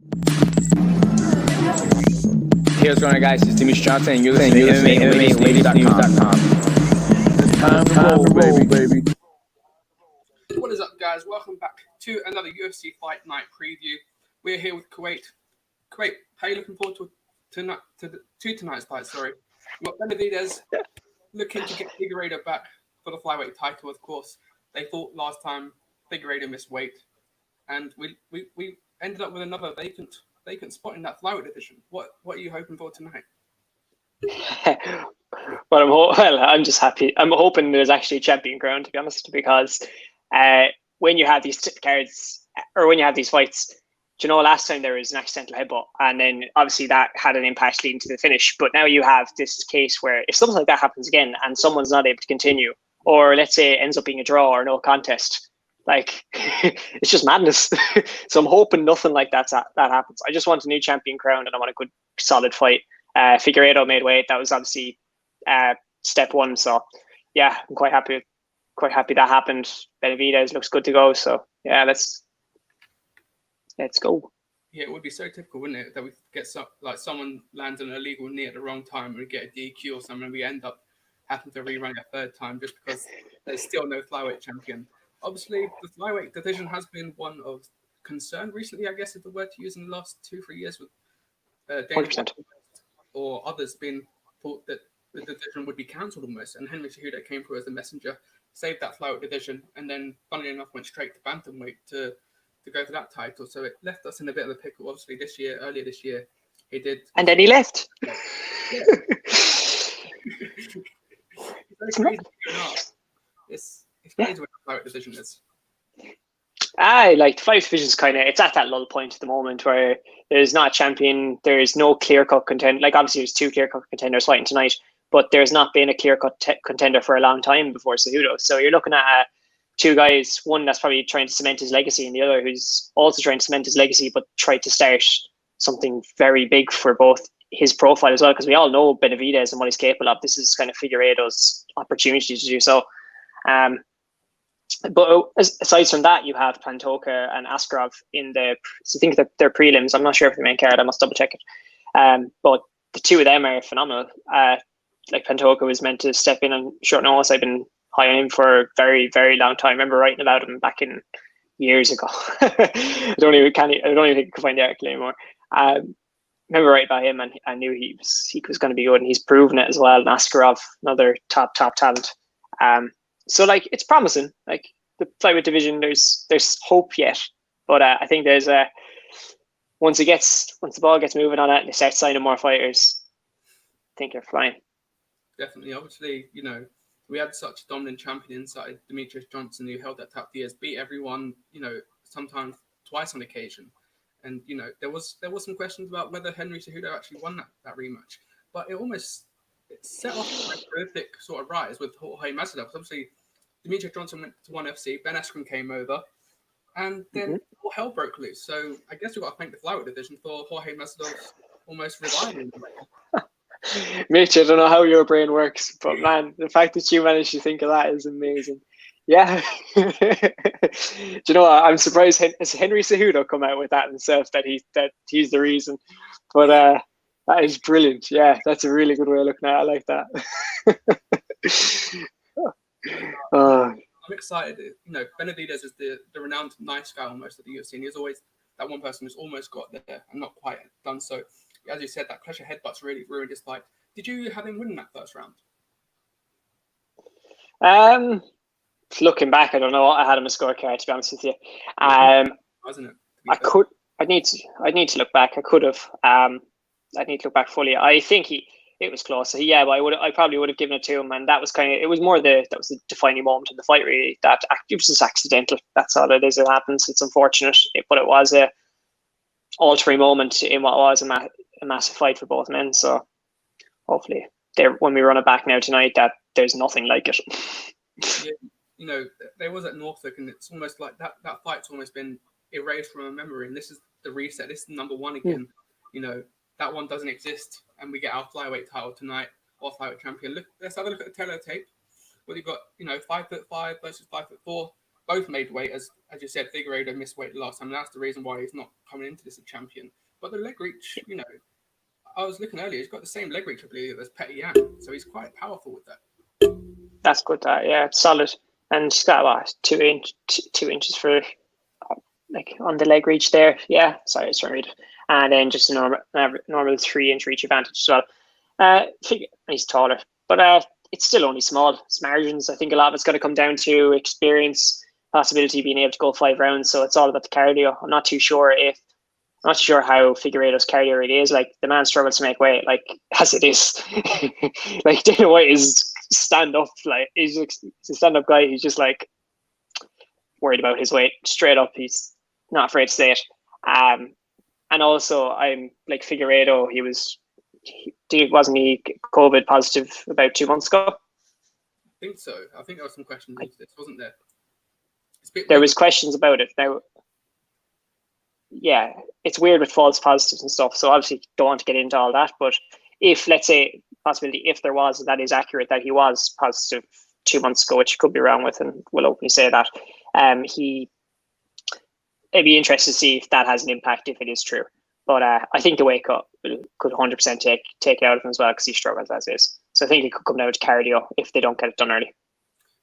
Hey, what's going on, guys? It's Dimitri Johnson, and you're listening to MMA Latest.com. Time to roll, baby. What is up, guys? Welcome back to another UFC Fight Night preview. We're here with Kuwait. Kuwait, how are you looking forward to tonight's fight? Sorry, we've got Benavidez looking to get Figueiredo back for the flyweight title. Of course, they thought last time Figueiredo missed weight, and we ended up with another vacant spot in that flyweight division. What are you hoping for tonight? I'm just happy. I'm hoping there's actually a champion crown, to be honest, because when you have these cards or when you have these fights, last time there was an accidental headbutt, and then obviously that had an impact leading to the finish. But now you have this case where if something like that happens again and someone's not able to continue, or let's say it ends up being a draw or no contest, like it's just madness. So I'm hoping nothing like that happens. I just want a new champion crown, and I want a good solid fight. Figueiredo made weight. That was obviously step one. So yeah, I'm quite happy that happened. Benavidez looks good to go. So yeah, let's go. Yeah, it would be so typical, wouldn't it, that we get someone lands an illegal knee at the wrong time and we get a DQ or something, and we end up having to rerun a third time just because there's still no flyweight champion. Obviously, the flyweight division has been one of concern recently, I guess, is the word to use in the last 2-3 years, with Dana or others being thought that the division would be cancelled almost. And Henry Cejudo came through as the messenger, saved that flyweight division, and then, funnily enough, went straight to bantamweight to go for that title. So it left us in a bit of a pickle. Obviously, earlier this year, he did. And then he left. Yeah. It's very crazy. It's crazy what the flyweight division is. The flyweight division is it's at that lull point at the moment where there's not a champion, there's no clear-cut contender. Like, obviously there's two clear-cut contenders fighting tonight, but there's not been a clear-cut contender for a long time before Cejudo. So you're looking at two guys, one that's probably trying to cement his legacy, and the other who's also trying to cement his legacy but tried to start something very big for both his profile as well, because we all know Benavidez and what he's capable of. This is kind of Figueiredo's opportunity to do so. But aside from that, you have Pantoja and Askarov in I think that they're prelims. I'm not sure if the main card. I must double check it. But the two of them are phenomenal. Pantoja was meant to step in on short notice. I've been high on him for a very, very long time. I remember writing about him back in years ago. I don't even think I can find the article anymore. Remember writing about him, and I knew he was going to be good, and he's proven it as well. And Askarov, another top talent. So it's promising. Like, the flyweight division, there's hope yet, but I think there's once the ball gets moving on it and they start signing more fighters, I think they're flying. Definitely. Obviously, we had such a dominant champion inside Demetrius Johnson, who held that top years, beat everyone, sometimes twice on occasion. And, there was some questions about whether Henry Cejudo actually won that rematch. But it set off a prolific sort of rise with Jorge Masvidal. Obviously, Demetrius Johnson went to ONE FC, Ben Askren came over, and then all hell broke loose. So I guess we've got to thank the flyweight division for Jorge Masvidal almost reviving. Mitch, I don't know how your brain works, but man, the fact that you managed to think of that is amazing. Yeah. Do you know what? I'm surprised has Henry Cejudo come out with that himself, that he's the reason. But that is brilliant. Yeah, that's a really good way of looking at it. I like that. I'm excited. Benavidez is the renowned nice guy almost at the UFC, and he's always that one person who's almost got there and not quite done so. As you said, that clash of headbutts really ruined his fight. Did you have him win that first round? Looking back, I don't know what I had him a scorecard, to be honest with you. Wasn't it? I'd need to look back. I could have. I'd need to look back fully. I think it was close. So yeah, but I probably would have given it to him, and that was it was more that was the defining moment in the fight, really. That it was just accidental. That's all it is. It happens. It's unfortunate, but it was a altering moment in what was a massive fight for both men. So hopefully, when we run it back now tonight, that there's nothing like it. Yeah, there was at Norfolk, and it's almost like that fight's almost been erased from our memory, and this is the reset. This is number one again. That one doesn't exist, and we get our flyweight title tonight, or flyweight champion. Let's have a look at the teletype. Well, you've got 5'5" versus 5'4". both made weight, as you said. Figueiredo missed weight last time, and that's the reason why he's not coming into this a champion. But the leg reach, you know, I was looking earlier, he's got the same leg reach, I believe, as Petty Yan, so he's quite powerful with that. That's good. Yeah, it's solid, and she's got what, 2 inches for like on the leg reach there. Yeah, sorry, I was trying to read it. And then just a normal 3-inch reach advantage as well. He's taller, but it's still only small. It's margins. I think a lot of it's going to come down to experience, possibility being able to go 5 rounds. So it's all about the cardio. I'm not too sure how Figueiredo's cardio really is. Like, the man struggles to make weight, like, as it is. Like, Dana White is stand up. Like, he's a stand up guy. He's just like worried about his weight straight up. He's not afraid to say it. And also, I'm like Figueiredo. Wasn't he COVID positive about 2 months ago? I think so. I think there was some questions into this, wasn't there? There was questions about it. Now, yeah, it's weird with false positives and stuff. So obviously, don't want to get into all that. But if, let's say, possibility, if there was, that is accurate, that he was positive 2 months ago, which could be wrong with, and we'll openly say that, it'd be interesting to see if that has an impact, if it is true. But I think the weight cut could 100% take it out of him as well, because he struggles as is. So I think it could come down to cardio if they don't get it done early.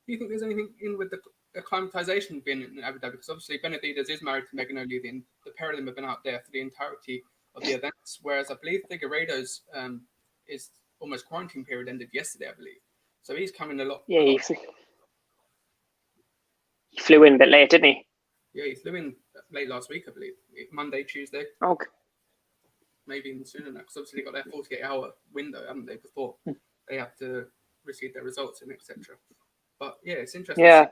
Do you think there's anything in with the acclimatization being in Abu Dhabi? Because obviously Benavidez is married to Megan O'Leary, and the pair of them have been out there for the entirety of the events. Whereas I believe Figueiredo's is almost quarantine period ended yesterday, I believe. So he's coming a lot. Yeah, he flew in a bit late, didn't he? Yeah, he flew in late last week, I believe. Monday, Tuesday. Okay. Maybe even sooner than that, because obviously they got their 48-hour window, haven't they, before they have to receive their results and etc. But yeah, it's interesting to see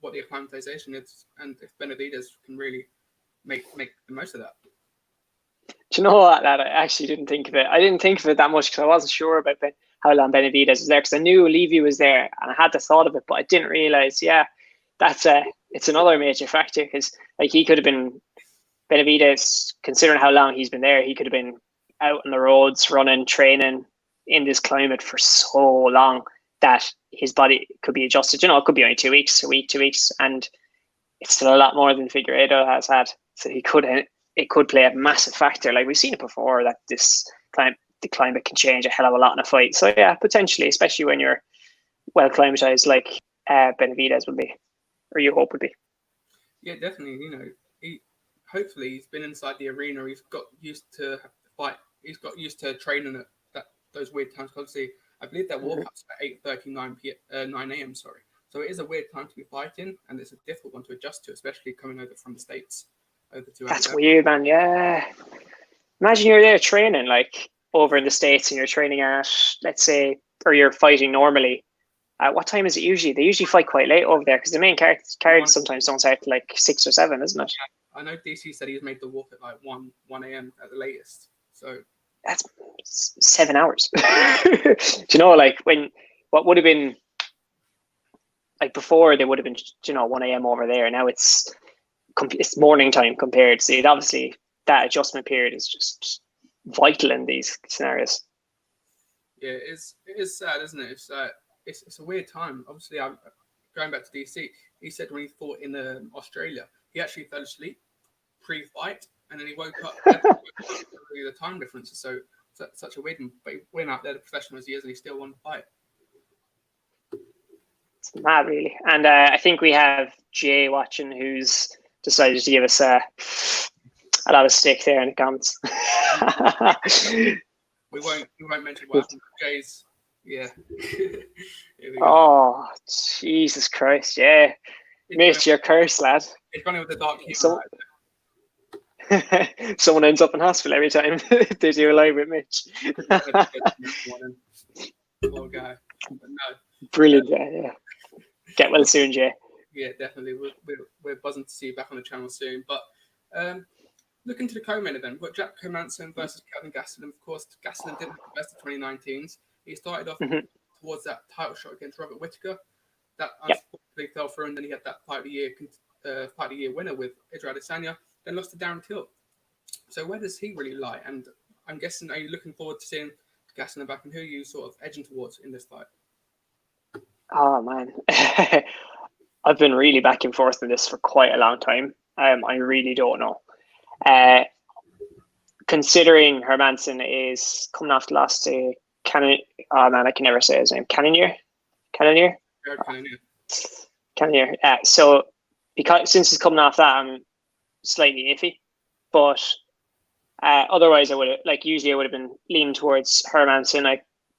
what the acclimatization is, and if Benavidez can really make the most of that. Do you know what, lad? I actually didn't think of it. I didn't think of it that much because I wasn't sure about how long Benavidez was there, because I knew Levy was there and I had the thought of it, but I didn't realize, it's another major factor, because like, he could have been, Benavidez, considering how long he's been there, he could have been out on the roads, running, training in this climate for so long that his body could be adjusted. You know, it could be only 2 weeks, a week, 2 weeks, and it's still a lot more than Figueiredo has had. So it could play a massive factor. Like, we've seen it before, that the climate can change a hell of a lot in a fight. So yeah, potentially, especially when you're well climatized like Benavidez would be, or you hope would be. Yeah, definitely. You know, hopefully he's been inside the arena. He's got used to fight. He's got used to training at those weird times. Obviously, I believe their walkouts at 8:30, 9 a.m. Sorry, so it is a weird time to be fighting, and it's a difficult one to adjust to, especially coming over from the States over to. That's weird, man. Yeah, imagine you're there training like over in the States, and you're training at, let's say, or you're fighting normally. What time is it usually? They usually fight quite late over there, because the main cards sometimes don't start till like 6 or 7, isn't it? I know DC said he's made the walk at like 1 a.m. at the latest. So that's 7 hours. Do you know, like, what would have been like before, they would have been, 1 a.m. over there. Now it's morning time compared. So obviously that adjustment period is just vital in these scenarios. Yeah, it is sad, isn't it? It's a weird time. Obviously, I'm going back to DC. He said when he fought in Australia, he actually fell asleep pre-fight, and then he woke up. The time differences, so such a weird one. But he went out there, the professional as he is, and he still won the fight. It's mad, really. And I think we have Jay watching, who's decided to give us a lot of stick there in the comments. we won't mention what happened to Jay's. Yeah. Oh, Jesus Christ! Yeah, Mitch, you're cursed, lad. It's funny with the dark humor. Someone ends up in hospital every time they do a live with Mitch. Poor guy. But no. Brilliant, yeah. Get well soon, Jay. Yeah, definitely. We're buzzing to see you back on the channel soon. But looking to the co-main event, we've got Jack Hermansson versus Kelvin Gastelum. Of course, Gastelum didn't have the best of 2019s. He started off towards that title shot against Robert Whittaker. That unfortunately fell through, and then he had that fight of the year winner with Israel Adesanya. Then lost to Darren Till. So where does he really lie? And I'm guessing, are you looking forward to seeing Gastelum back, and who are you sort of edging towards in this fight? Oh man, I've been really back and forth with this for quite a long time. I really don't know. Considering Hermanson is coming off the loss to Cannon. Oh man, I can never say his name. Cannonier. So since he's coming off that, I'm slightly iffy. But otherwise, I would have usually I would have been leaning towards Hermanson.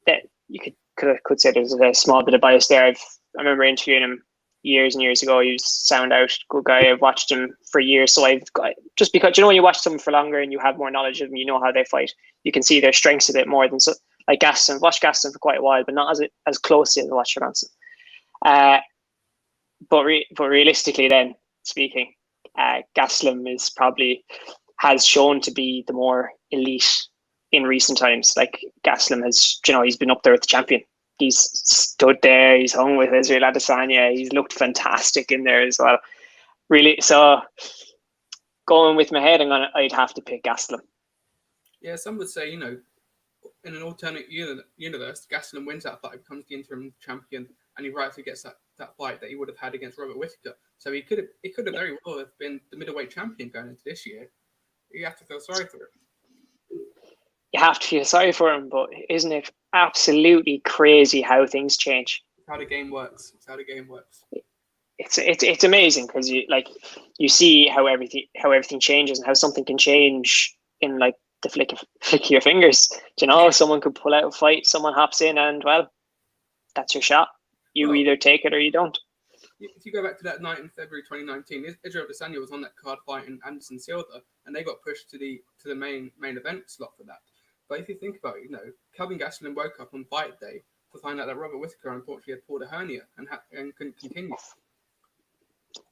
That you could say there's a small bit of bias there. I remember interviewing him years and years ago. He was sound out, good guy. I've watched him for years, so I've got, just because when you watch someone for longer and you have more knowledge of them, you know how they fight. You can see their strengths a bit more than like Gaston. I've watched Gaston for quite a while, but not as closely as I watched Hermanson. But realistically, then speaking, Gastelum has shown to be the more elite in recent times. Like Gastelum has, he's been up there with the champion. He's stood there. He's hung with Israel Adesanya. He's looked fantastic in there as well. Really, so going with my head, I'd have to pick Gastelum. Yeah, some would say, in an alternate universe, Gastelum wins that fight, becomes the interim champion, and he rightfully gets that fight that he would have had against Robert Whittaker. So he could have very well have been the middleweight champion going into this year. You have to feel sorry for him. You have to feel sorry for him, but isn't it absolutely crazy how things change? It's how the game works. It's amazing because you see how everything changes and how something can change in like the flick of your fingers. Someone could pull out a fight, someone hops in, and well, that's your shot. You either take it or you don't. If you go back to that night in February 2019, Israel Adesanya was on that card fighting Anderson Silva, and they got pushed to the main event slot for that. But if you think about it, Kelvin Gastelum woke up on fight day to find out that Robert Whittaker unfortunately had pulled a hernia and couldn't continue.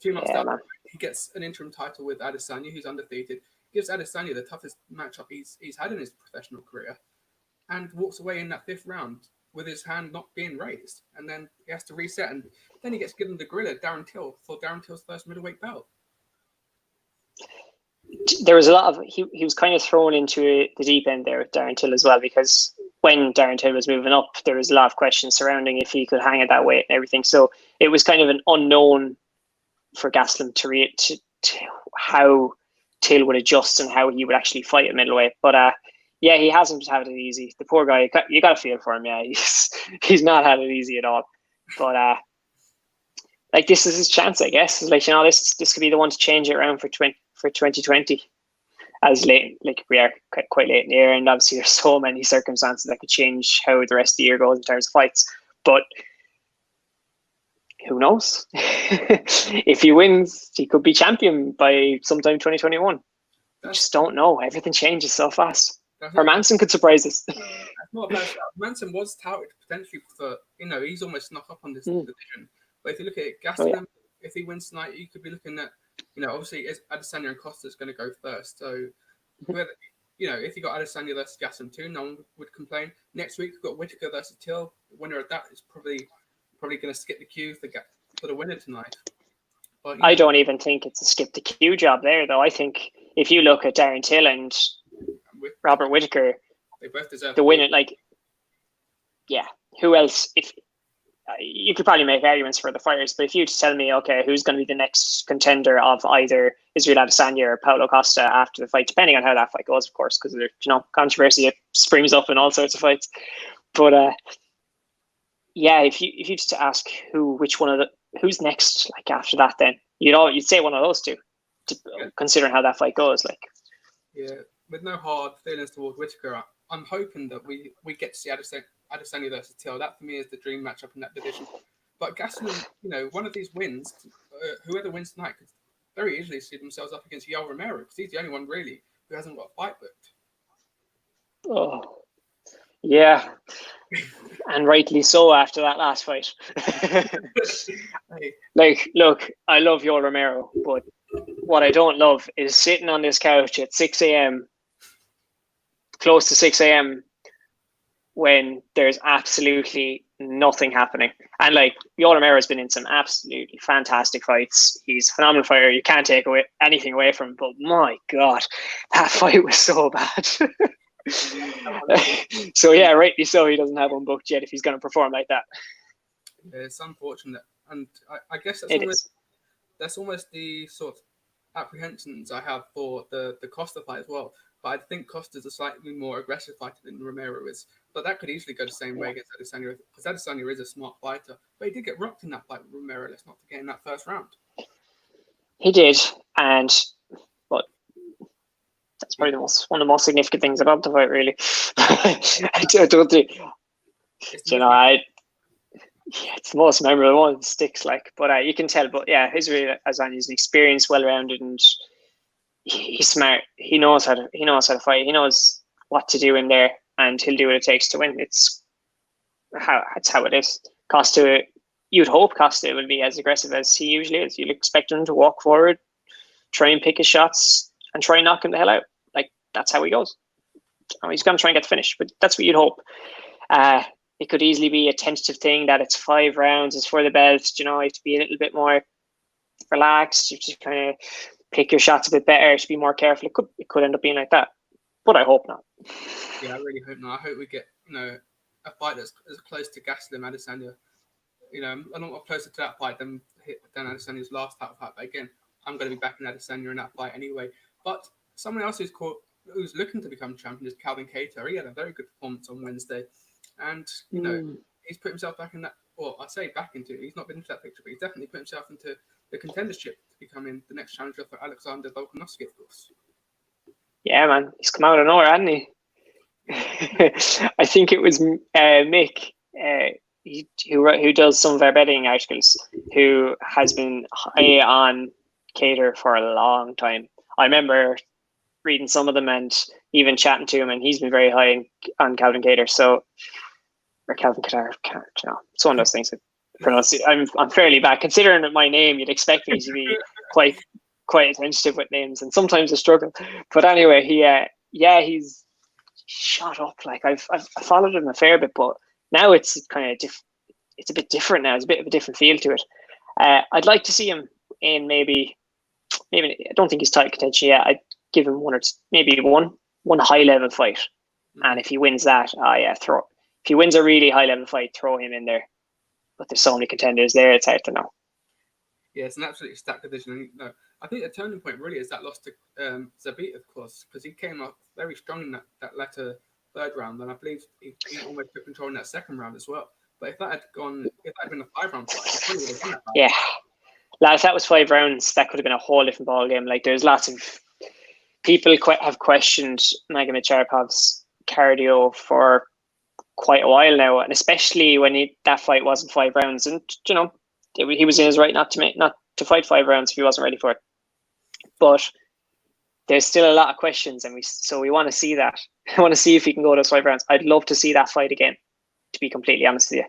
2 months later, he gets an interim title with Adesanya, who's undefeated. Gives Adesanya the toughest matchup he's had in his professional career, and walks away in that 5th round with his hand not being raised. And then he has to reset, and then he gets given the gorilla, Darren Till, for Darren Till's first middleweight belt. There was a lot of he was kind of thrown into the deep end there with Darren Till as well, because when Darren Till was moving up, there was a lot of questions surrounding if he could hang it that weight and everything. So it was kind of an unknown for Gastelum to how Till would adjust and how he would actually fight at middleweight. But he hasn't had it easy. The poor guy, you got to feel for him. Yeah, he's not had it easy at all. But this is his chance, I guess. This could be the one to change it around for 2020. As late, we are quite late in the year, and obviously there's so many circumstances that could change how the rest of the year goes in terms of fights. But who knows? If he wins, he could be champion by sometime 2021. I just don't know. Everything changes so fast. Hermanson could surprise us. That's not a bad shout. Manson was touted potentially for, he's almost snuck up on this division. But if you look at it, Gastelum, if he wins tonight, you could be looking at, obviously Adesanya and Costa's going to go first. So, whether, if you got Adesanya versus Gastelum too, no one would complain. Next week, we've got Whittaker versus Till. The winner of that is probably going to skip the queue for the winner tonight. But, I don't even think it's a skip the queue job there, though. I think if you look at Darren Till and Robert Whittaker, they both deserve the winner. Who else? If you could probably make arguments for the fighters, but if you just tell me, okay, who's going to be the next contender of either Israel Adesanya or Paulo Costa after the fight, depending on how that fight goes, of course, because there's controversy springs up in all sorts of fights. But if you just ask who's next, after that, then you'd say one of those two, considering how that fight goes. With no hard feelings towards Whittaker, I'm hoping that we get to see Adesanya versus Till. That for me is the dream matchup in that division. But Gastelum, one of these wins, whoever wins tonight could very easily see themselves up against Yoel Romero, because he's the only one really who hasn't got a fight booked. Oh, yeah, and rightly so after that last fight. Look, I love Yoel Romero, but what I don't love is sitting on this couch at 6 a.m. close to 6 a.m. when there's absolutely nothing happening. And Yoel Romero has been in some absolutely fantastic fights. He's a phenomenal fighter. You can't take anything away from him. But my God, that fight was so bad. So rightly so, he doesn't have one booked yet if he's going to perform like that. It's unfortunate And I guess that's almost the sort of apprehensions I have for the Costa fight as well. But I think Costa's a slightly more aggressive fighter than Romero is. But that could easily go the same way against Adesanya, because Adesanya is a smart fighter. But he did get rocked in that fight with Romero. Let's not forget in that first round. He did, and but that's probably one of the most significant things about the fight, really. I don't think, it's the most memorable one. It sticks like, but you can tell. But yeah, he's an experienced, well-rounded, and he's smart. He knows how to fight. He knows what to do in there, and he'll do what it takes to win. That's how it is. Costa, you'd hope Costa will be as aggressive as he usually is. You'd expect him to walk forward, try and pick his shots, and try and knock him the hell out. Like, that's how he goes. He's going to try and get the finish, but that's what you'd hope. It could easily be a tentative thing that it's 5 rounds, it's for the belt. You have to be a little bit more relaxed. You have to kind of pick your shots a bit better, to be more careful. It could end up being like that, but I hope not. Yeah, I really hope not. I hope we get a fight that's as close to Gastelum Adesanya. A lot closer to that fight than Adesanya's last title fight. But again, I'm going to be backing Adesanya in that fight anyway. But someone else who's looking to become champion is Calvin Kattar. He had a very good performance on Wednesday, and he's put himself back in that. Well, I say back into it. He's not been into that picture, but he's definitely put himself into the contendership to becoming the next challenger for Alexander Volkanovski, of course. Yeah, man, he's come out of nowhere, hasn't he? I think it was Mick, who does some of our betting articles, who has been high on Kattar for a long time. I remember reading some of them and even chatting to him, and he's been very high on Calvin Kattar. Or Calvin Kattar, it's one of those things that pronounce it. I'm fairly bad considering my name. You'd expect me to be quite attentive with names, and sometimes I struggle. But anyway, he's shot up. Like I've followed him a fair bit, but now it's kind of it's a bit different now. It's a bit of a different feel to it. I'd like to see him in maybe I don't think he's title contention yet. I'd give him one high level fight, and if he wins that, if he wins a really high level fight, throw him in there. But there's so many contenders there, it's hard to know. Yeah, it's an absolutely stacked division. And, I think the turning point really is that loss to Zabit, of course, because he came up very strong in that latter third round, and I believe he almost took control in that second round as well. But if that had been a 5-round fight, he probably would have won that fight. Yeah, if that was 5 rounds, that could have been a whole different ball game. Like, there's lots of people have questioned Magomed Sharapov's cardio for quite a while now, and especially when that fight wasn't 5 rounds, and he was in his right not to fight 5 rounds if he wasn't ready for it. But there's still a lot of questions, and we want to see that. I want to see if he can go those 5 rounds. I'd love to see that fight again, to be completely honest with you.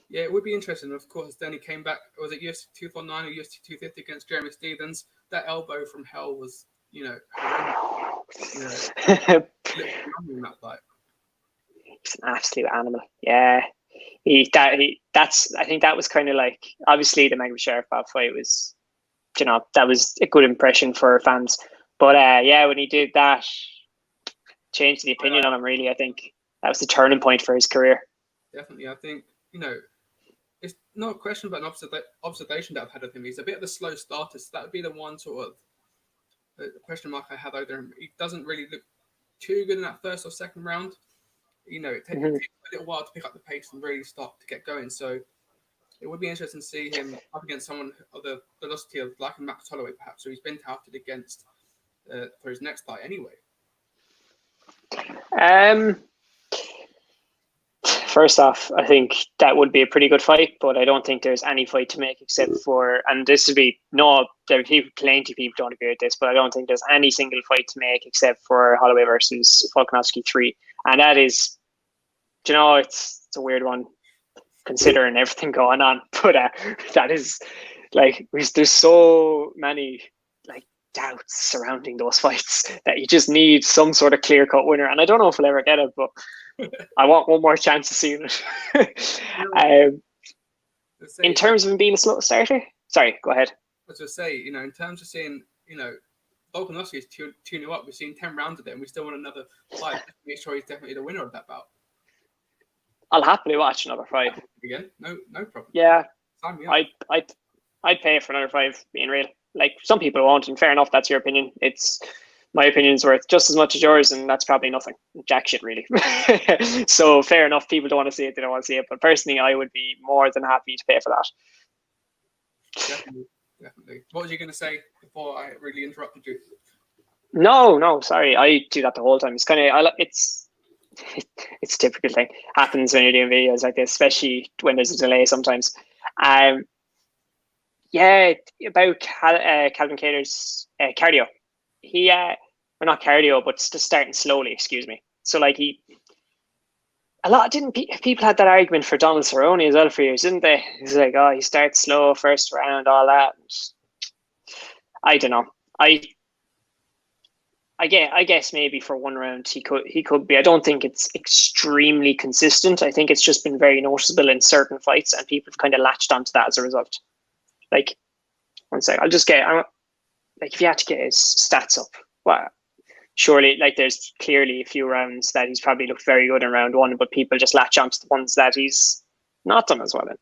Yeah, it would be interesting. Of course, then he came back. Was it UFC 249 or UFC 250 against Jeremy Stephens? That elbow from hell was, in that fight. He's an absolute animal. Yeah. I think that was kind of like, obviously the Magomed Sharapov fight was, that was a good impression for fans. But when he did that, changed the opinion on him, really. I think that was the turning point for his career. Definitely. I think, it's not a question about an observation that I've had of him. He's a bit of a slow starter, so that would be the one sort of question mark I have over him. He doesn't really look too good in that first or second round. It takes a little while to pick up the pace and really start to get going. So it would be interesting to see him up against someone of the velocity of like Max Holloway, perhaps, who he's been touted against for his next fight anyway. First off, I think that would be a pretty good fight, but I don't think there's any fight to make except for, and this would be, there are plenty of people don't agree with this, but I don't think there's any single fight to make except for Holloway versus Volkanovski 3. And that is, it's a weird one considering everything going on, but that is like, there's so many like doubts surrounding those fights that you just need some sort of clear-cut winner. And I don't know if we'll ever get it, but I want one more chance of seeing it. In terms of him being a slow starter, sorry, go ahead. I was going to say, in terms of seeing, Volkanovski is 2-0 up. We've seen 10 rounds of it, and we still want another fight to make sure he's definitely the winner of that bout. I'll happily watch another fight. Again, no problem. Yeah, Sign me up. I'd pay for another 5, being real. Like, some people won't, and fair enough, that's your opinion. My opinion's worth just as much as yours, and that's probably nothing. Jack shit, really. So fair enough, people don't want to see it, they don't want to see it. But personally, I would be more than happy to pay for that. Definitely. What was you going to say before I really interrupted you? No, sorry. I do that the whole time. It's kind of, it's a typical thing. Happens when you're doing videos like this, especially when there's a delay sometimes. Yeah, about Calvin Kattar's cardio. He, or not cardio, but just starting slowly, excuse me. So like people had that argument for Donald Cerrone as well for years, didn't they? He's like, oh, he starts slow first round, all that. I don't know. I guess maybe for one round he could be. I don't think it's extremely consistent. I think it's just been very noticeable in certain fights, and people have kind of latched onto that as a result. Like, one sec, like, if you had to get his stats up, well, surely, like, there's clearly a few rounds that he's probably looked very good in round 1, but people just latch onto the ones that he's not done as well in.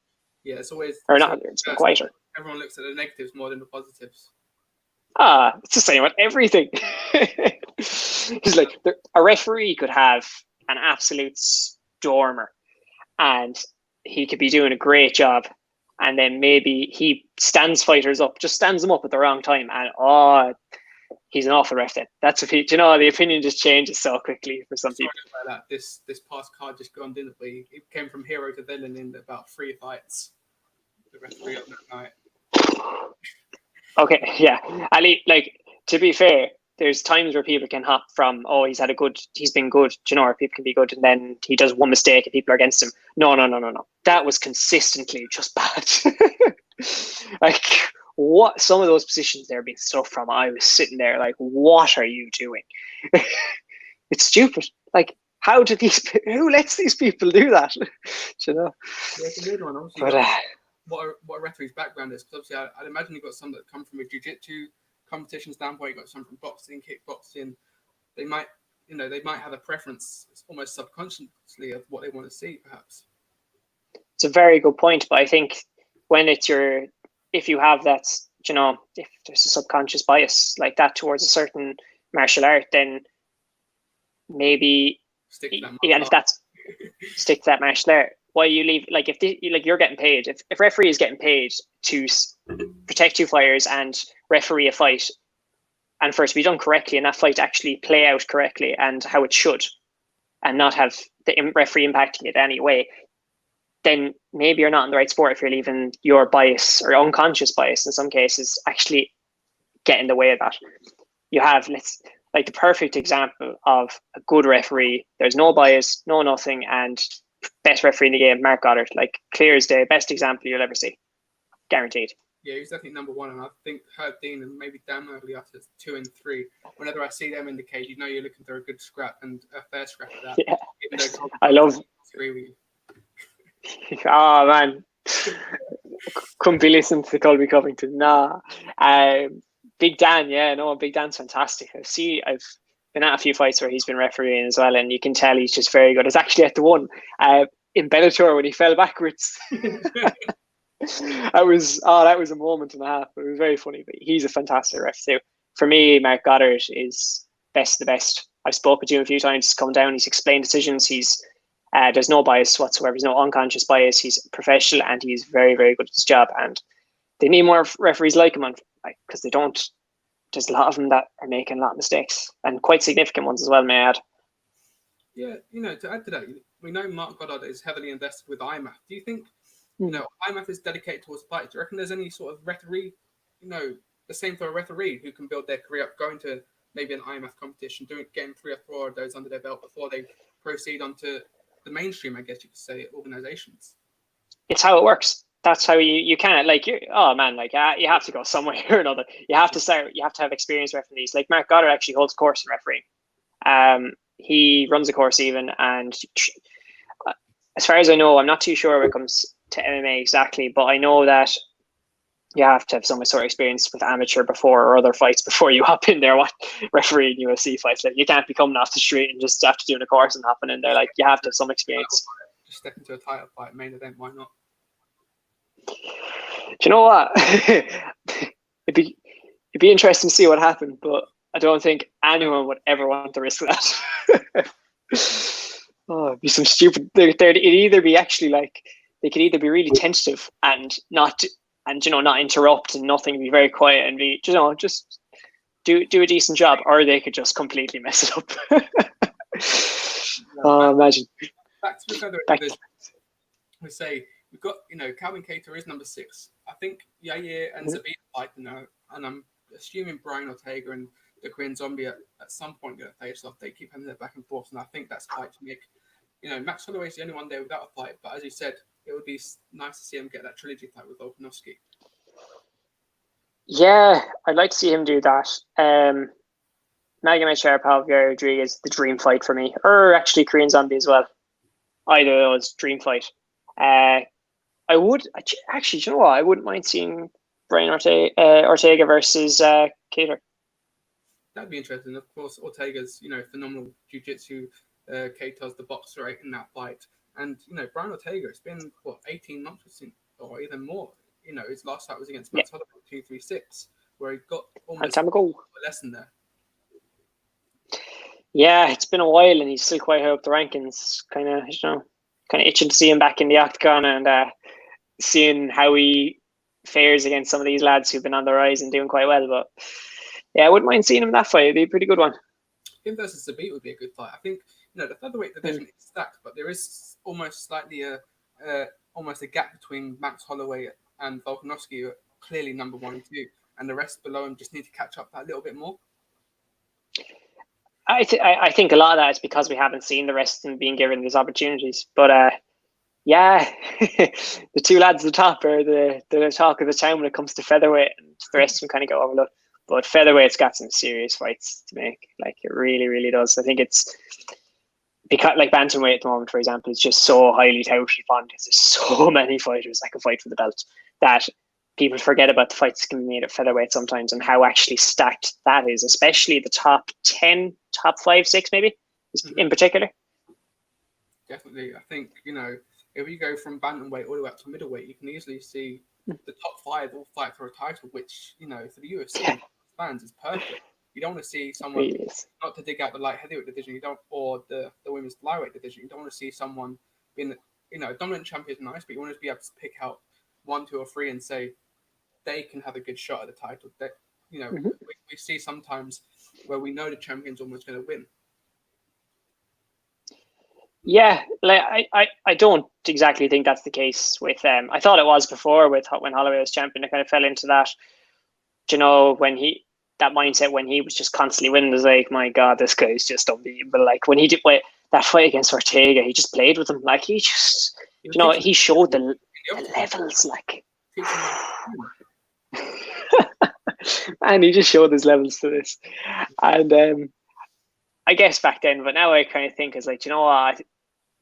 Yeah, it's always It's been quieter. Everyone looks at the negatives more than the positives. It's the same with everything. He's like, a referee could have an absolute stormer, and he could be doing a great job, and then maybe he stands fighters up, just stands them up at the wrong time, and he's an awful ref then. That's the opinion just changes so quickly for some people. Like that. This past card just gone, didn't we? It came from hero to villain in about 3 fights. The referee on that night. Okay, yeah. Ali, like, to be fair, there's times where people can hop from, he's been good, or people can be good, and then he does one mistake and people are against him. No. That was consistently just bad. Like, what some of those positions they're being stuff from, I was sitting there like, what are you doing? It's stupid. Like, who lets these people do that? Yeah, it's a weird one, obviously. But, what a referee's background is, because obviously I'd imagine you've got some that come from a jiu-jitsu competition standpoint, you've got some from boxing, kickboxing. They might have a preference almost subconsciously of what they want to see, perhaps. It's a very good point, but I think when if you have that, if there's a subconscious bias like that towards a certain martial art, then maybe stick to that martial art. Why you leave, like, if you're getting paid, if referee is getting paid to protect 2 fighters and referee a fight, and for it to be done correctly and that fight actually play out correctly and how it should, and not have the referee impacting it anyway, then maybe you're not in the right sport if you're leaving your bias or unconscious bias in some cases actually get in the way of that. You have, like, the perfect example of a good referee. There's no bias, no nothing, and best referee in the game, Mark Goddard. Like, clear as day, best example you'll ever see, guaranteed. Yeah, he's definitely number 1, and I think Herb Dean and maybe Dan Murley are 2 and 3. Whenever I see them in the cage, you're looking for a good scrap and a fair scrap of that. Yeah. Even though I love. Agree with you. Oh man, couldn't be listening to Colby Covington. Nah, Big Dan. Yeah, no, Big Dan's fantastic. I've been at a few fights where he's been refereeing as well, and you can tell he's just very good. It's actually at the one in Bellator when he fell backwards. that was a moment and a half. It was very funny, but he's a fantastic ref too. For me, Mark Goddard is best of the best. I've spoken to him a few times. He's come down. He's explained decisions. There's no bias whatsoever. There's no unconscious bias. He's professional and he's very, very good at his job. And they need more referees like him, because they don't. There's a lot of them that are making a lot of mistakes, and quite significant ones as well, may I add. Yeah, to add to that, we know Mark Goddard is heavily invested with IMAF. Do you think, IMAF is dedicated towards fights? Do you reckon there's any sort of referee, the same for a referee who can build their career up, going to maybe an IMAF competition, getting 3 or 4 of those under their belt before they proceed onto the mainstream, I guess you could say, organizations? It's how it works. That's how you can't, like, you have to go somewhere or another. You have to have experience refereeing these. Like, Mark Goddard actually holds a course in refereeing. He runs a course even, and as far as I know, I'm not too sure when it comes to MMA exactly, but I know that you have to have some sort of experience with amateur or other fights before you hop in there refereeing UFC fights. Like, you can't be coming off the street and just after doing a course and hopping in there. Like, you have to have some experience. Just step into a title fight, main event, why not? you know what? it'd be interesting to see what happened, but I don't think anyone would ever want to risk that. Oh, it'd be some stupid. It'd either be actually like they could either be really tentative and not interrupt and nothing, be very quiet and be just do a decent job, or they could just completely mess it up. Oh, imagine. Back to the featherweight division. We say we've got Calvin Kattar is number 6. I think Yair and Zabit fight now, and I'm assuming Brian Ortega and the Korean Zombie at some point going to face off. They keep having their back and forth, and I think that's fight to make. Max Holloway's the only one there without a fight, but as you said, it would be nice to see him get that trilogy fight with Volkanovski. Yeah, I'd like to see him do that. Magomed Sharapov, Yair Rodriguez, the dream fight for me, or actually Korean Zombie as well. Either of those, dream fight. I would actually, you know what? I wouldn't mind seeing Brian Ortega versus Kattar. That'd be interesting. Of course, Ortega's phenomenal jiu-jitsu. Kattar's the boxer right in that fight, and Brian Ortega. It's been 18 months or even more. His last fight was against Max Holloway 236, where he got almost a lesson there. Yeah, it's been a while, and he's still quite high up the rankings. Kind of itching to see him back in the octagon and seeing how he fares against some of these lads who've been on the rise and doing quite well. But yeah, I wouldn't mind seeing him in that fight. It'd be a pretty good one. Him versus Zabit would be a good fight. I think the featherweight division is stacked, but there is almost slightly almost a gap between Max Holloway and Volkanovski, who are clearly number 1 and 2, and the rest below him just need to catch up that little bit more. I think a lot of that is because we haven't seen the rest of them being given these opportunities. But yeah, the 2 lads at the top are the talk of the town when it comes to featherweight, and the rest of them kind of go overlooked. But featherweight's got some serious fights to make. Like, it really, really does. I think it's because, like, bantamweight at the moment, for example, is just so highly touted upon because there's so many fighters that can fight for the belt that people forget about the fights that can be made at featherweight sometimes and how actually stacked that is, especially the top 10, top 5, 6 maybe, in particular. Definitely. I think, if you go from bantamweight all the way up to middleweight, you can easily see the top 5 all fight for a title, which, for the UFC fans is perfect. You don't want to see someone not to dig out the light heavyweight division, or the women's flyweight division. You don't want to see someone being, dominant champion is nice, but you want to be able to pick out 1, 2, or 3 and say they can have a good shot at the title. That we see sometimes where we know the champion's almost going to win. Yeah, like I don't exactly think that's the case with them. I thought it was before when Holloway was champion. I kind of fell into that, when that mindset when he was just constantly winning. It was like, my God, this guy's just unbelievable. Like, when he did that fight against Ortega, he just played with him. Like, he just, he showed the levels. Like, and he just showed his levels to this. And I guess back then, but now I kind of think is like,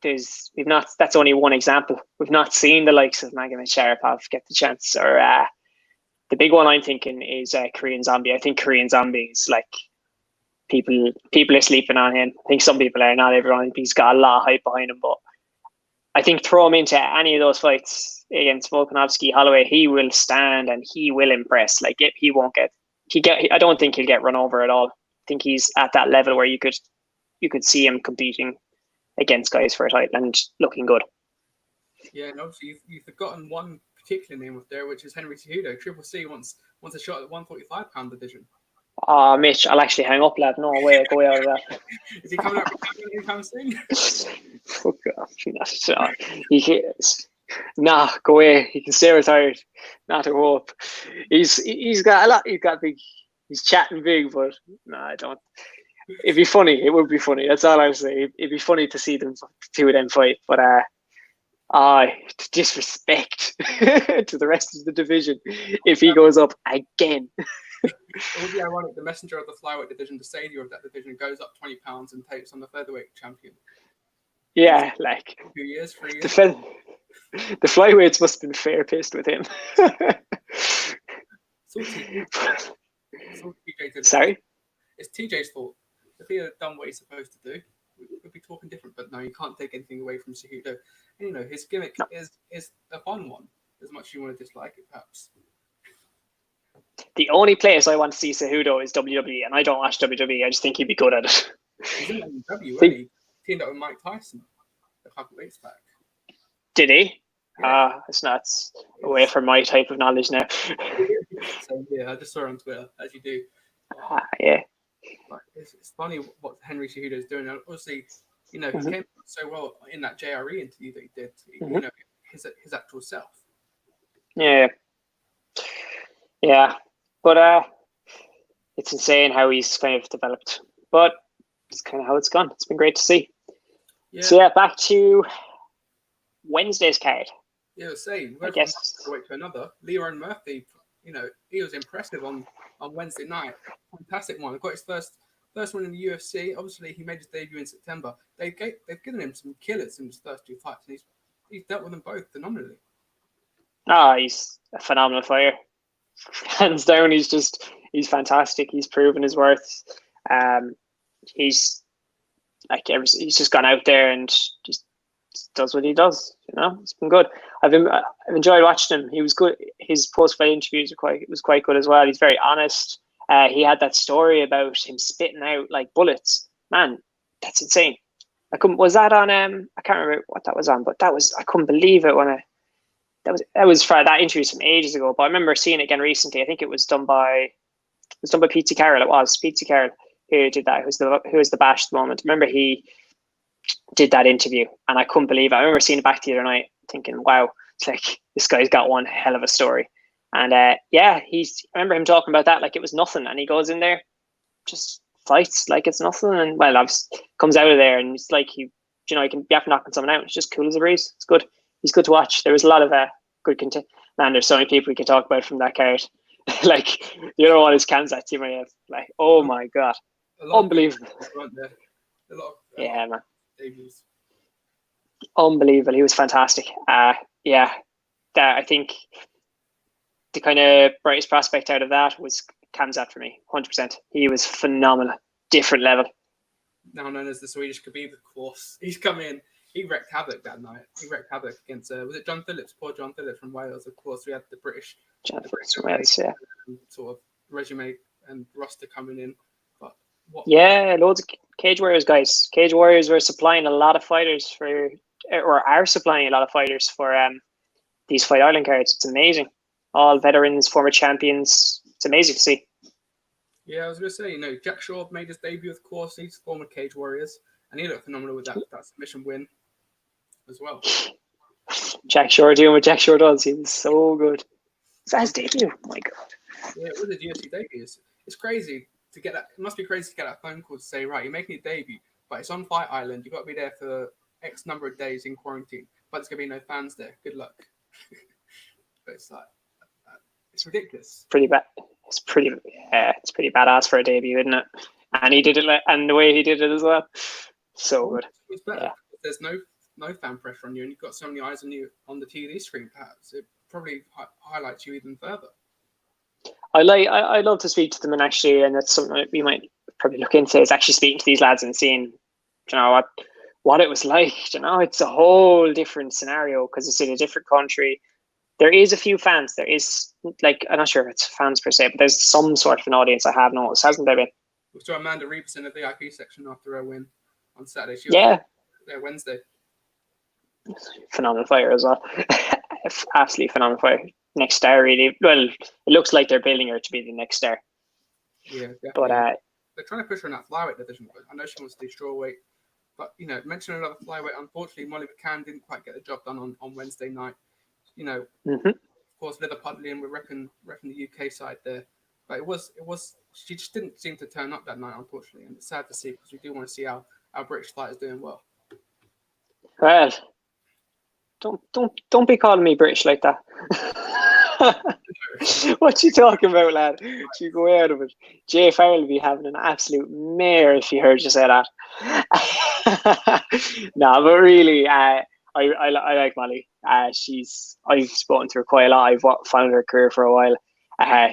that's only one example. We've not seen the likes of Magomed Sharapov get the chance, or the big one I'm thinking is Korean Zombie. I think Korean Zombie is like, people are sleeping on him. I think some people are, not everyone. He's got a lot of hype behind him, but I think throw him into any of those fights against Volkanovski, Holloway, he will stand and he will impress. Like, I don't think he'll get run over at all. I think he's at that level where you could see him competing against guys for a title and looking good. Yeah, and obviously you've forgotten one particular name up there, which is Henry Cejudo. Triple C wants a shot at the 145-pound division. Mitch, I'll actually hang up, lad. No way, go out of that. Is he coming out anytime soon? Fuck off. Nah, go away. He can stay retired. Not a hope. He's got a lot. He's chatting big, but no, I don't. It'd be funny. It would be funny. That's all I'm saying. It'd be funny to see them, 2 of them fight. But disrespect to the rest of the division if he goes up again. It would be ironic. The messenger of the flyweight division, the savior of that division, goes up 20 pounds and takes on the featherweight champion. Yeah, like 2 years, 3 years. The flyweights must have been fair pissed with him. Sorry? It's TJ's fault. If he had done what he's supposed to do, we'd be talking different. But no, you can't take anything away from Cejudo. And his gimmick is a fun one. as much as you want to dislike it, perhaps. The only place I want to see Cejudo is WWE, and I don't watch WWE. I just think he'd be good at it. He's in WWE, really. Teamed up with Mike Tyson a couple of weeks back. Did he? Yeah. It's not away from my type of knowledge now. So, yeah, I just saw it on Twitter, as you do. Yeah. But it's funny what Henry Cejudo is doing. And obviously, he came so well in that JRE interview that he did. His actual self. Yeah. Yeah. But it's insane how he's kind of developed. But it's kind of how it's gone. It's been great to see. Yeah. So back to Wednesday's card. Yeah, same. I guess. Wait to another. Leon Murphy, he was impressive on Wednesday night. Fantastic one. Got his first one in the UFC. Obviously, he made his debut in September. They've given him some killers in his first 2 fights, and he's dealt with them both phenomenally. He's a phenomenal fighter. Hands down, he's fantastic. He's proven his worth. He's just gone out there and just does what he does. It's been good. I've enjoyed watching him. He was good. His post-fight interviews was quite good as well. He's very honest. He had that story about him spitting out like bullets. Man, that's insane. Was that on? I can't remember what that was on, but I couldn't believe it when that was for that interview some ages ago. But I remember seeing it again recently. I think it was done by Pete Carroll. It was Pete Carroll who did that. Who was the bash at the moment. Remember he did that interview, and I couldn't believe it. I remember seeing it back the other night, thinking, "Wow, it's like this guy's got one hell of a story." And I remember him talking about that like it was nothing, and he goes in there, just fights like it's nothing, and comes out of there, and it's like he can be after knocking someone out. It's just cool as a breeze. It's good. He's good to watch. There was a lot of good content. Man, there's so many people we can talk about from that card. Like the other one is Kansas Timaev. Like, oh my god, unbelievable. Man. Debuts. Unbelievable. He was fantastic. I think the kind of brightest prospect out of that was Kamzat for me, 100%. He was phenomenal. Different level. Now known as the Swedish Khabib, of course. He's come in. He wrecked havoc that night. He wrecked havoc against, was it John Phillips? Poor John Phillips from Wales. Of course, we had the British. John Phillips from Wales, yeah. Sort of resume and roster coming in. But loads of Cage Warriors guys. Cage Warriors were supplying a lot of fighters are supplying a lot of fighters for these Fight Island cards. It's amazing. All veterans, former champions. It's amazing to see. Yeah, I was going to say, Jack Shaw made his debut, of course. He's former Cage Warriors, and he looked phenomenal with that submission win as well. Jack Shaw doing what Jack Shaw does. He was so good. Is that his debut? Oh my god. Yeah, it was his UFC debut. It's crazy to get that. It must be crazy to get that phone call to say, right, you're making your debut, but it's on Fight Island. You've got to be there for X number of days in quarantine, but there's going to be no fans there. Good luck. But it's like, it's ridiculous. Pretty bad. It's pretty badass for a debut, isn't it? And he did it, and the way he did it as well. So good. It's better. Yeah. There's no fan pressure on you, and you've got so many eyes on you on the TV screen. Perhaps it probably highlights you even further. I love to speak to them, and actually, and that's something that we might probably look into, is actually speaking to these lads and seeing, what it was like. It's a whole different scenario because it's in a different country. There is a few fans. There is, I'm not sure if it's fans per se, but there's some sort of an audience I have noticed, hasn't there been? We saw Amanda Reeves in the VIP section after her win on Saturday. She was there Wednesday. Phenomenal fighter as well. Absolutely phenomenal fighter. Next star, really. Well, it looks like they're building her to be the next star. Yeah, definitely. But they're trying to push her in that flyweight division. But I know she wants to do strawweight. But, mentioning another flyweight, unfortunately, Molly McCann didn't quite get the job done on Wednesday night. Of course, Liver Pudley, and we're repping the UK side there. But it was she just didn't seem to turn up that night, unfortunately, and it's sad to see because we do want to see our British fighters doing well. Well, don't be calling me British like that. What you talking about, lad? You go out of it. Jay Farrell will be having an absolute mare if he heard you say that. No, but really, I like Molly. I've spoken to her quite a lot. I've followed her career for a while.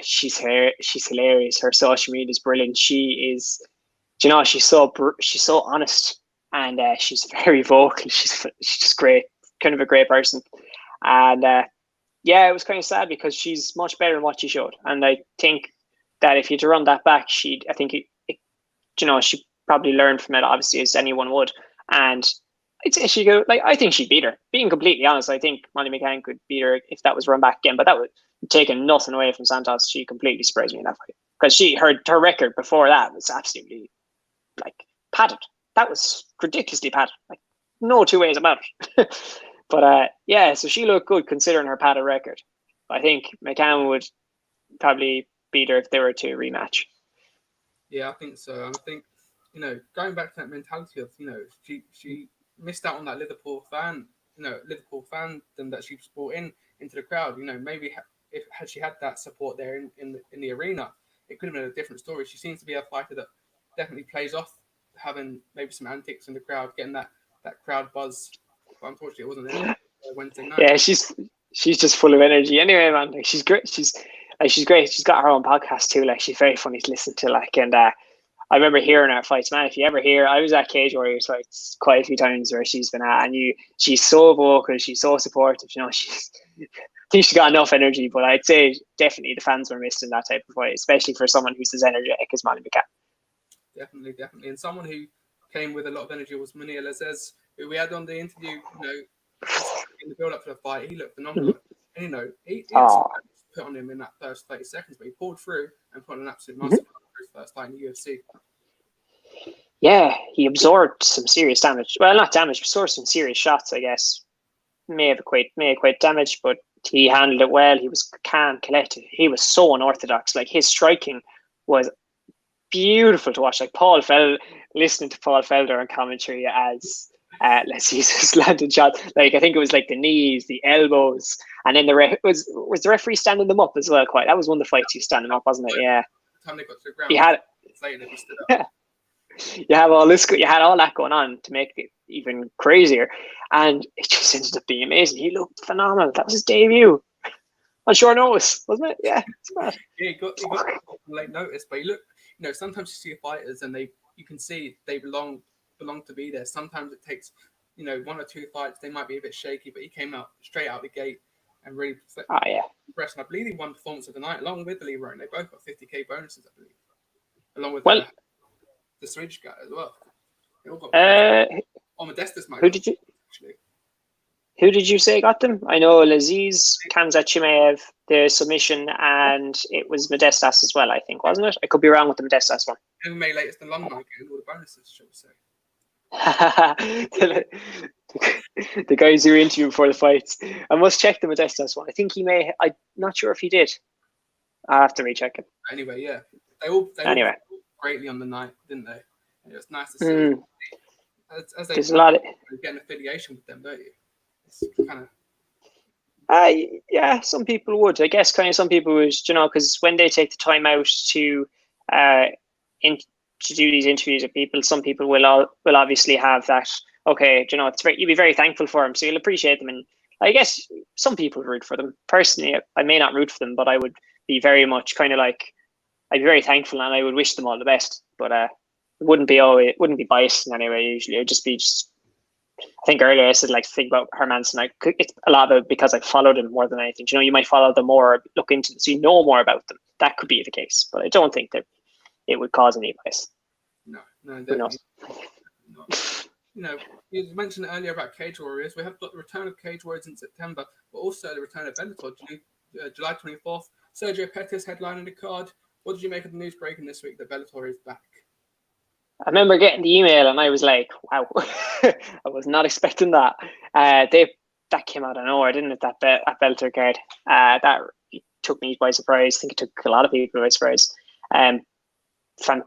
She's hilarious. Her social media is brilliant. She is, she's so honest, and she's very vocal. She's just great, kind of a great person. And yeah, it was kind of sad because she's much better than what she showed, and I think that if you had to run that back, I think she probably learned from it, obviously, as anyone would, and I'd say she go like I think she'd beat her. Being completely honest, I think Molly McCann could beat her if that was run back again, but that would take nothing away from Santos. She completely surprised me in that fight because her record before that was absolutely like padded. That was ridiculously padded. Like no two ways about it. But yeah, so she looked good considering her padded record. I think McCann would probably beat her if they were to rematch. Yeah, I think so. I think, going back to that mentality of, she missed out on that Liverpool fandom that she's brought into the crowd. Maybe had she had that support there in the arena, it could have been a different story. She seems to be a fighter that definitely plays off having maybe some antics in the crowd, getting that crowd buzz. But unfortunately, it wasn't there Wednesday night. Yeah, she's just full of energy. Anyway, man, like she's great. She's great. She's got her own podcast too. Like she's very funny to listen to. Like, and I remember hearing her fights, man. If you ever hear, I was at Cage Warriors fights quite a few times where she's been at, and she's so vocal, she's so supportive. I think she's got enough energy. But I'd say definitely the fans were missing that type of fight, especially for someone who's as energetic as Molly McCann. Definitely. And someone who came with a lot of energy was Munir Lazez, who we had on the interview, in the build-up for the fight. He looked phenomenal. And, he had some put on him in that first 30 seconds, but he pulled through and put an absolute massive for his first fight in the UFC. Yeah, he absorbed some serious damage. Well, not damage, absorbed some serious shots, I guess. May have equate damage, but he handled it well. He was calm, collected. He was so unorthodox. Like his striking was beautiful to watch. Like listening to Paul Felder on commentary as Laziz landed shots. Like I think it was like the knees, the elbows, and then was the referee standing them up as well. Quite. That was one of the fights he was standing up, wasn't it? Yeah. The time they got to the ground, he had stood up. You have all this. You had all that going on to make it even crazier, and it just ended up being amazing. He looked phenomenal. That was his debut on short notice, wasn't it? Yeah, it's mad. Yeah, he got late notice, but he looked. Sometimes you see fighters and you can see they belong to be there. Sometimes it takes, one or two fights. They might be a bit shaky, but he came out straight out the gate and really impressed. And I believe he won Performance of the Night along with Lee Rowan. They both got 50k bonuses, I believe, along with the Swedish guy as well. They all got Modestus. Who did you say got them? I know Laziz, Khamzat Chimaev, the submission, and it was Modestas as well, I think, wasn't it? I could be wrong with the Modestas one. MMA Latest in London, getting all the bonuses, shall we say. The guys who interviewed before the fights. I must check the Modestas one. I think he may. I'm not sure if he did. I'll have to recheck it. Anyway, yeah. They all greatly on the night, didn't they? And it was nice to see. As they get an affiliation with them, don't you? It's kind of. Yeah, some people would. I guess kind of some people would, because when they take the time out to do these interviews with people, some people will obviously have that. Okay, you'll be very thankful for them, so you'll appreciate them. And I guess some people root for them. Personally, I may not root for them, but I would be very much kind of like I'd be very thankful and I would wish them all the best. But it wouldn't be biased in any way. Usually, it would just be. I think earlier I said think about Hermanson. It's a lot of it because I followed him more than anything. You might follow them more, look into them, so you know more about them. That could be the case, but I don't think that it would cause any bias. No, definitely not. You mentioned earlier about Cage Warriors. We have got the return of Cage Warriors in September, but also the return of Bellator, July 24th. Sergio Pettis headlining the card. What did you make of the news breaking this week that Bellator is back? I remember getting the email and I was like, wow, I was not expecting that. That came out of nowhere, didn't it? That Bellator card. That took me by surprise. I think it took a lot of people by surprise. It's a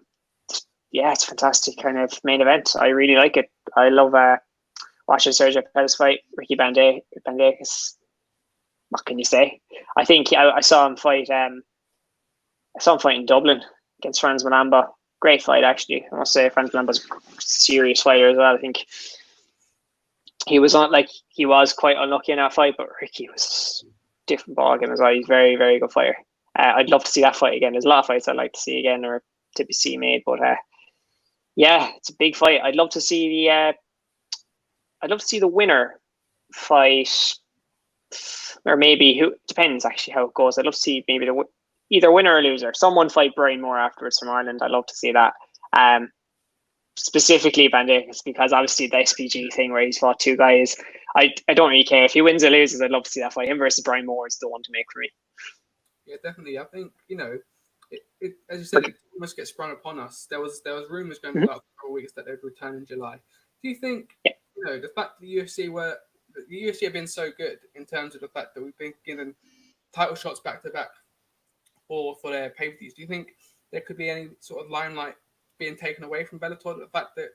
fantastic kind of main event. I really like it. I love watching Sergio Pettis fight Ricky Bandejas. What can you say? I think I saw him fight. I saw him fight in Dublin against Franz Manamba. Great fight, actually. I must say, Franz Manamba's a serious fighter as well. I think he was quite unlucky in that fight, but Ricky was a different ballgame as well. He's a very, very good fighter. I'd love to see that fight again. There's a lot of fights I'd like to see again or to be seen made, but it's a big fight. I'd love to see the winner fight or maybe who depends actually how it goes. I'd love to see maybe either winner or loser. Someone fight Brian Moore afterwards from Ireland. I'd love to see that. Specifically Bantamweight, because obviously the SPG thing where he's fought two guys. I don't really care if he wins or loses. I'd love to see that fight. Him versus Brian Moore is the one to make for me. Yeah, definitely. I think, it, as you said, it must get sprung upon us. There was rumors going for about 4 weeks that they'd return in July. Do you think, the fact that the UFC have been so good in terms of the fact that we've been given title shots back to back for their pay-per-views, do you think there could be any sort of limelight being taken away from Bellator? The fact that,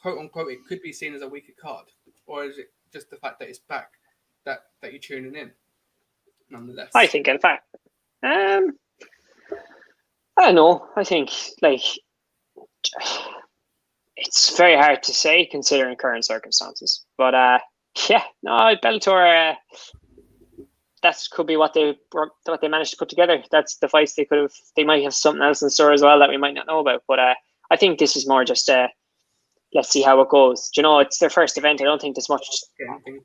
quote unquote, it could be seen as a weaker card, or is it just the fact that it's back that you're tuning in? Nonetheless, I think, in fact, I don't know. I think it's very hard to say considering current circumstances. But Bellator. That could be what they managed to put together. That's the fights they could have. They might have something else in store as well that we might not know about. But I think this is more just let's see how it goes. It's their first event. I don't think there's much. Getting things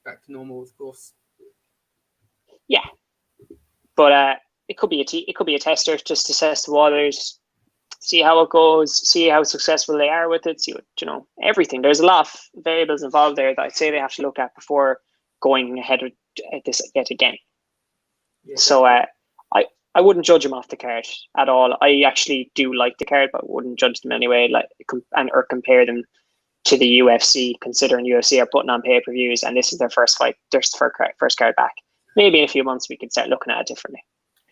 back to normal, of course. Yeah, but it could be a tester just to test the waters, see how it goes, see how successful they are with it. See what everything. There's a lot of variables involved there that I'd say they have to look at before going ahead with this yet again. Yeah. So I wouldn't judge them off the card at all. I actually do like the card, but I wouldn't judge them anyway, or compare them to the UFC, considering UFC are putting on pay-per-views and this is their first fight, their first card back. Maybe in a few months we could start looking at it differently.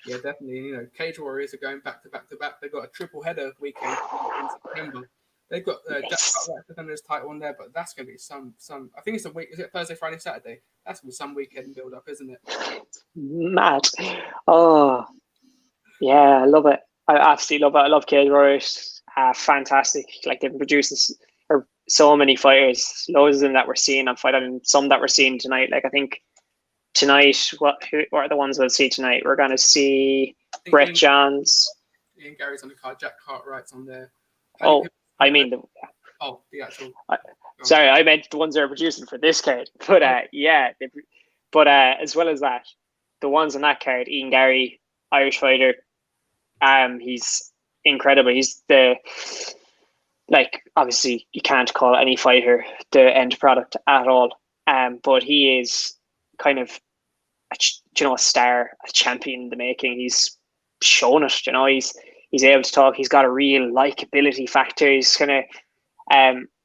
Yeah, definitely. Cage Warriors are going back to back to back. They've got a triple header weekend in September. They've got Jack Cartwright defenders title on there, but that's going to be some. I think it's a week. Is it Thursday, Friday, Saturday? That's going to be some weekend build up, isn't it? Mad. Oh, yeah, I love it. I absolutely love it. I love Cage Warriors. Fantastic. They've been producing so many fighters, loads of them that we're seeing on Fight Island, some that we're seeing tonight. I think tonight, what are the ones we'll see tonight? We're going to see Brett Johns. Ian Gary's on the card. Jack Cartwright's on there. I mean the actual. Sorry, I meant the ones they're producing for this card. But as well as that, the ones on that card, Ian Gary, Irish fighter, he's incredible. He's obviously you can't call any fighter the end product at all. But he is kind of a star, a champion in the making. He's shown it. He's able to talk. He's got a real likability factor. He's kind of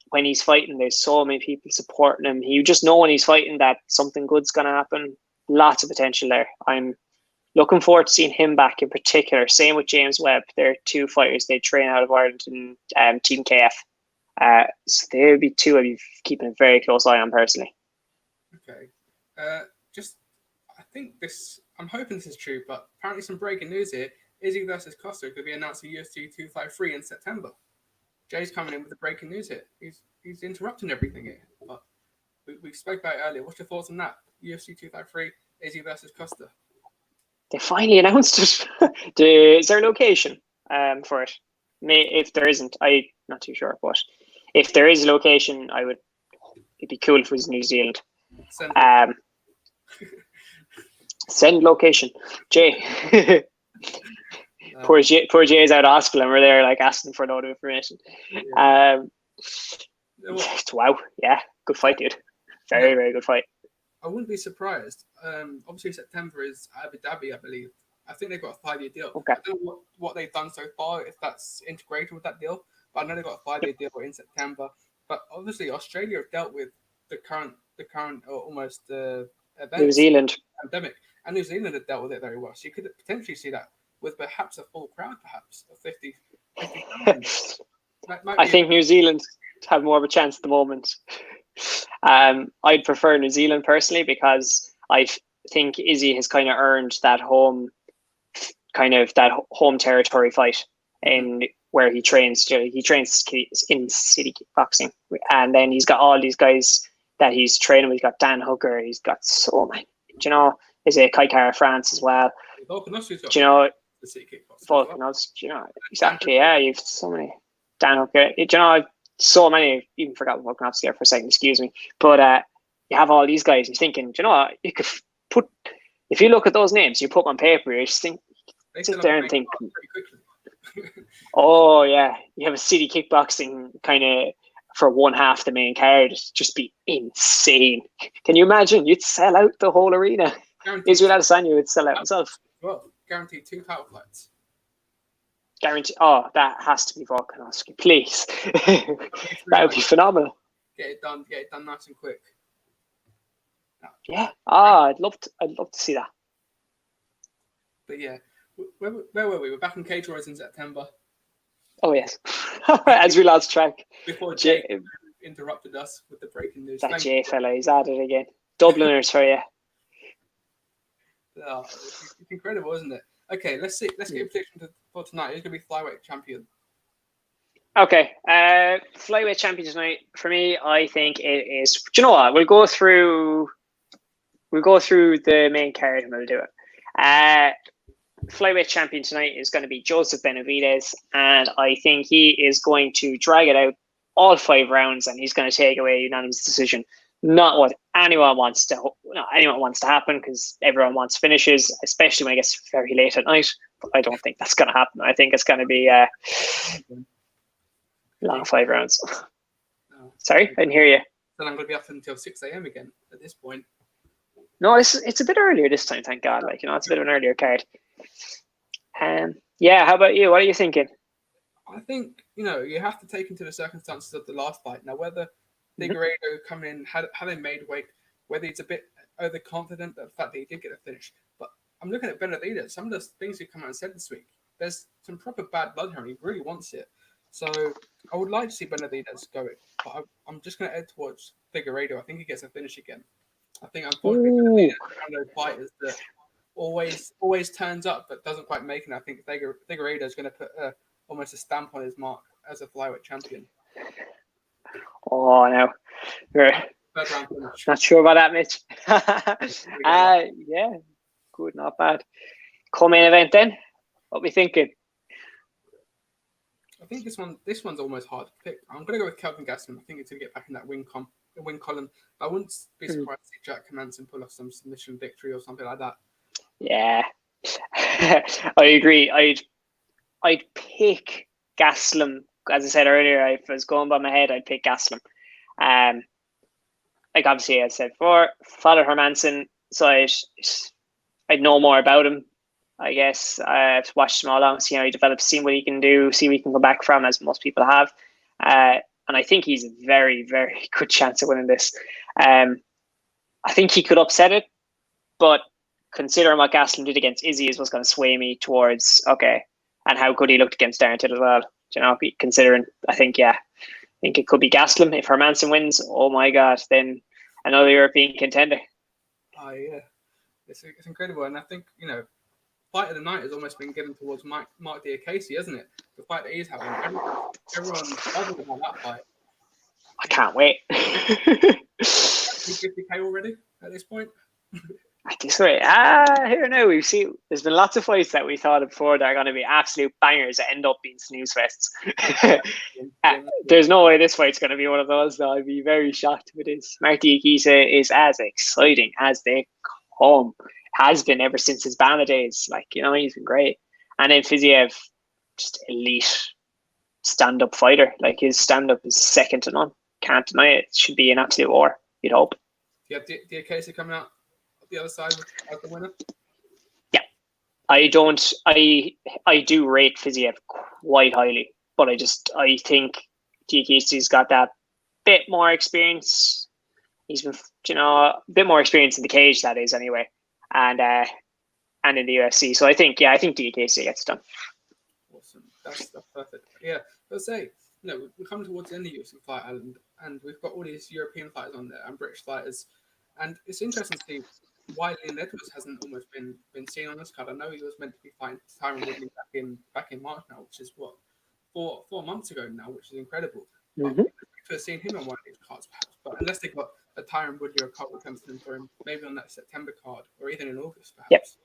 when he's fighting, there's so many people supporting him. You just know when he's fighting that something good's going to happen. Lots of potential there. I'm looking forward to seeing him back in particular. Same with James Webb. They're two fighters. They train out of Ireland and Team KF. So they would be two I'd be keeping a very close eye on personally. Okay. I'm hoping this is true, but apparently some breaking news here. Izzy versus Costa could be announced at UFC 253 in September. Jay's coming in with the breaking news here. He's interrupting everything here. But we spoke about it earlier. What's your thoughts on that? UFC 253, Izzy versus Costa. They finally announced it. Is there a location for it? If there isn't, I'm not too sure. But if there is a location, it'd be cool if it was New Zealand. Send location. Jay. Poor Jay's out of hospital and we're there asking for a lot of information. Wow. Yeah. Good fight, dude. Very, very good fight. I wouldn't be surprised. Obviously September is Abu Dhabi, I believe. I think they've got a 5-year deal. Okay. I don't know what they've done so far, if that's integrated with that deal, but I know they've got a 5-year deal in September. But obviously Australia have dealt with the current or almost events, New Zealand pandemic, and New Zealand have dealt with it very well. So you could potentially see that with perhaps a full crowd, perhaps of 50. I think New Zealand have more of a chance at the moment. I'd prefer New Zealand personally because I think Izzy has kind of earned that home territory fight in where he trains. He trains in city kickboxing, and then he's got all these guys that he's training with. He's got Dan Hooker. He's got so many. Is it Kai Kara France as well? The city kickboxing. Volkanovski, exactly. Yeah, you've so many. Dan Hooker. So many. I even forgot Volkanovski there for a second. Excuse me. But you have all these guys. You're thinking, do you know what? You could put, if you look at those names, you put them on paper. You just think, sit there and think, oh yeah, you have a city kickboxing kind of for one half the main card. It'd just be insane. Can you imagine? You'd sell out the whole arena. Israel Adesanya would sell out himself. Well, guaranteed 2 title fights. Guarantee. Oh, that has to be Volkanovski, please. That would be phenomenal. Get it done nice and quick. Yeah. I'd love to see that. But yeah, where were we? We're back in Cage Warriors in September. Oh yes. As we lost track. Before Jay interrupted us with the breaking news. That Jay fella, he's at it again. Dubliners for you. Oh, it's incredible, isn't it? Okay, let's get a prediction for tonight. Who's going to be flyweight champion? Okay, flyweight champion tonight for me. I think it is. Do you know what? We'll go through the main card and we'll do it. Flyweight champion tonight is going to be Joseph Benavidez, and I think he is going to drag it out all 5 rounds, and he's going to take away a unanimous decision. Not what anyone wants to happen, because everyone wants finishes, especially when it gets very late at night. But I don't think that's going to happen. I think it's going to be long 5 rounds. No. Sorry, I didn't hear you. Then I'm going to be up until 6 a.m. again at this point. No, it's a bit earlier this time, thank God. It's a bit of an earlier card. Yeah, how about you? What are you thinking? I think, you have to take into the circumstances of the last fight. Now, whether Figueiredo coming in, how they made weight, whether he's a bit overconfident, the fact that he did get a finish. But I'm looking at Benavidez. Some of the things he come out and said this week, there's some proper bad blood here, and he really wants it. So I would like to see Benavidez go it, but I'm just going to head towards Figueiredo. I think he gets a finish again. I think unfortunately Benavidez is one of those fighters that always turns up but doesn't quite make it. I think Figueiredo is going to put almost a stamp on his mark as a flyweight champion. Oh no, not sure about that, Mitch. Yeah, good, not bad. Co-main event then. What we thinking? I think this one's almost hard to pick. I'm going to go with Kelvin Gastelum. I think he's going to get back in that win column. I wouldn't be surprised to see Jack Hermanson pull off some submission victory or something like that. Yeah, I agree. I'd pick Gastelum. As I said earlier, if I was going by my head, I'd pick Gastelum. Obviously, as I said before, Father Hermanson, so I'd know more about him. I guess I've watched him all along, see how he develops, see what he can do, see what he can go back from, as most people have. And I think he's a very, very good chance of winning this. I think he could upset it, but considering what Gastelum did against Izzy is what's going to sway me towards, okay, and how good he looked against Darren Till as well. Considering, I think it could be Gastelum. If Hermanson wins, oh my God, then another European contender. Oh yeah, it's incredible, and I think fight of the night has almost been given towards Mark Diakese, hasn't it? The fight that he's having, everyone's buzzing about that fight. I can't wait. 50K already at this point. At this rate, here now we've seen. There's been lots of fights that we thought of before that are going to be absolute bangers that end up being snooze fests. There's no way this fight's going to be one of those, though. I'd be very shocked if it is. Mark Diakese is as exciting as they come. Has been ever since his Bama days. He's been great. And then Fiziev, just elite stand-up fighter. His stand-up is second to none. Can't deny it. It should be an absolute war, you'd hope. Do you have Diakese coming out the other side as the winner? Yeah, I do rate Fiziev quite highly, but I think Diakese's got that bit more experience. He's been, a bit more experience in the cage, that is, anyway, and in the UFC. So I think Diakese gets done. Awesome, that's perfect. Yeah, let's say we're coming towards the end of UFC Fight Island, and we've got all these European fighters on there and British fighters, and it's interesting to see why Leon Edwards hasn't almost been seen on this card. I know he was meant to be fighting Tyron Woodley back in March now, which is what 4 months ago now, which is incredible. Mm-hmm. We could have seen him on one of these cards, perhaps, but unless they got a Tyron Woodley or a Carl Wilkinson for him, maybe on that September card or even in August, perhaps.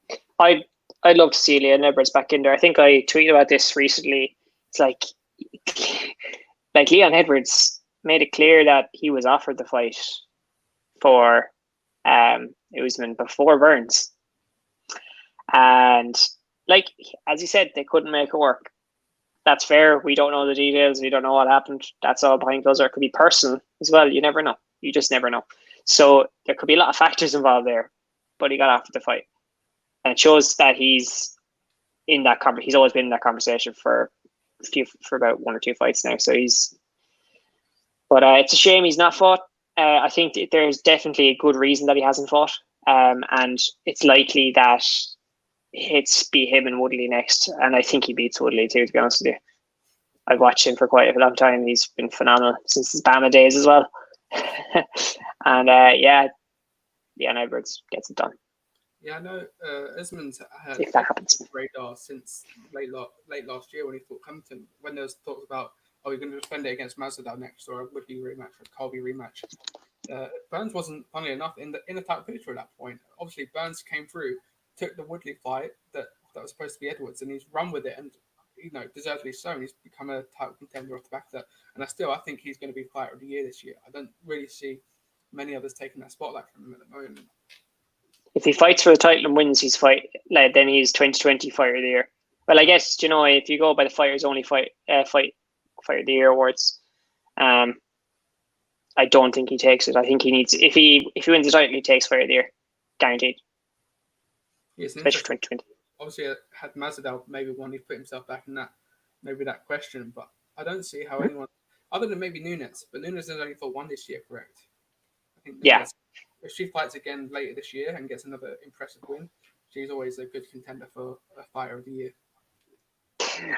Yep. I'd love to see Leon Edwards back in there. I think I tweeted about this recently. It's like Leon Edwards made it clear that he was offered the fight for Usman before Burns. And like, as you said, they couldn't make it work. That's fair. We don't know the details. We don't know what happened. That's all behind closed doors. It could be personal as well. You never know. You just never know. So there could be a lot of factors involved there, but he got after the fight. And it shows that he's in that he's always been in that conversation for about 1 or 2 fights now. So but it's a shame he's not fought. I think there's definitely a good reason that he hasn't fought. And it's likely that it's be him and Woodley next. And I think he beats Woodley too, to be honest with you. I've watched him for quite a long time. He's been phenomenal since his Bama days as well. And Edwards gets it done. Yeah, I know Usman's had if that happens. radar since late last year when he fought Compton, when there was talks about, oh, you're going to defend it against Masvidal next, or a Woodley rematch, or a Colby rematch. Burns wasn't, funnily enough, in the title picture at that point. Obviously, Burns came through, took the Woodley fight that was supposed to be Edwards, and he's run with it, and deservedly so. And he's become a title contender off the back of that. And I think he's going to be Fighter of the Year this year. I don't really see many others taking that spotlight from him at the moment. If he fights for the title and wins his fight, then he's 2020 Fighter of the Year. Well, I guess, if you go by the Fighters Only Fighter of the Year awards, I don't think he takes it. I think he needs, if he wins the title, he takes Fighter of the Year, guaranteed. Yes, especially 2020. Obviously, had Masvidal maybe won, he'd put himself back in that question. But I don't see how anyone, other than maybe Nunes, but Nunes has only fought 1 this year, correct? I think Nunes, if she fights again later this year and gets another impressive win, she's always a good contender for a Fighter of the Year.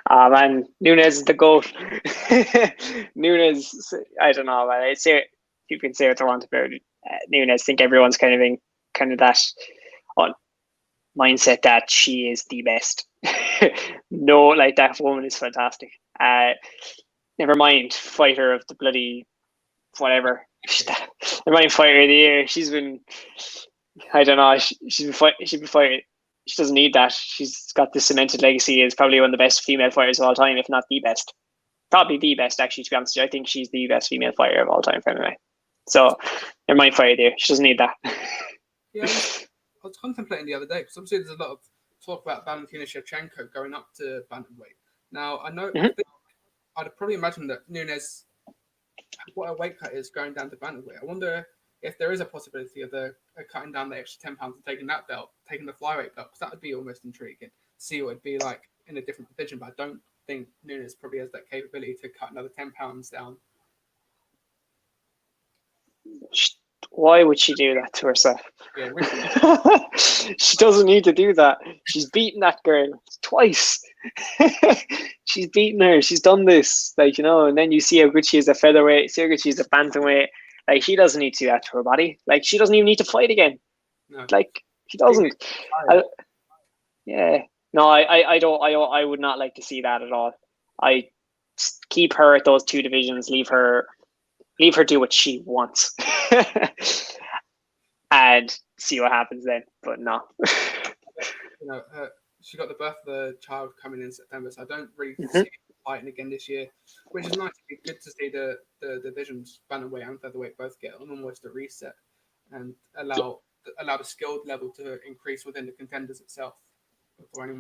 Oh man, Nunes is the GOAT. Nunes, I don't know, man. People can say what they want about Nunes. I think everyone's kind of in that mindset that she is the best. No, like, that woman is fantastic. Never mind Fighter of the bloody whatever. Never mind Fighter of the Year. She's been, I don't know. She's been fighting. She doesn't need that. She's got this cemented legacy as probably one of the best female fighters of all time, if not the best. Probably the best, actually, to be honest with you. I think she's the best female fighter of all time for MMA. So, never mind Fighter of the Year. She doesn't need that. Yeah, I was contemplating the other day, because obviously there's a lot of talk about Valentina Shevchenko going up to bantamweight. Now, I know, I'd probably imagine that Nunes, what her weight cut is going down to bantamweight. I wonder if there is a possibility of cutting down the extra 10 pounds and taking that belt, taking the flyweight belt, because that would be almost intriguing. See what it'd be like in a different division, but I don't think Nunes probably has that capability to cut another 10 pounds down. Why would she do that to herself? Yeah, really. She doesn't need to do that. She's beaten that girl twice. She's beaten her. She's done this, and then you see how good she is at featherweight, see how good she is at bantamweight. Like, she doesn't need to do that to her body. Like, she doesn't even need to fight again. No. Like, she doesn't. No, I don't. I would not like to see that at all. I keep her at those 2 divisions. Leave her do what she wants, and see what happens then. But no. She got the birth of the child coming in September, so I don't really see her fighting again this year, which is nice. It'd be good to see the divisions, bantamweight and featherweight, both get on almost a reset and allow the skilled level to increase within the contenders itself.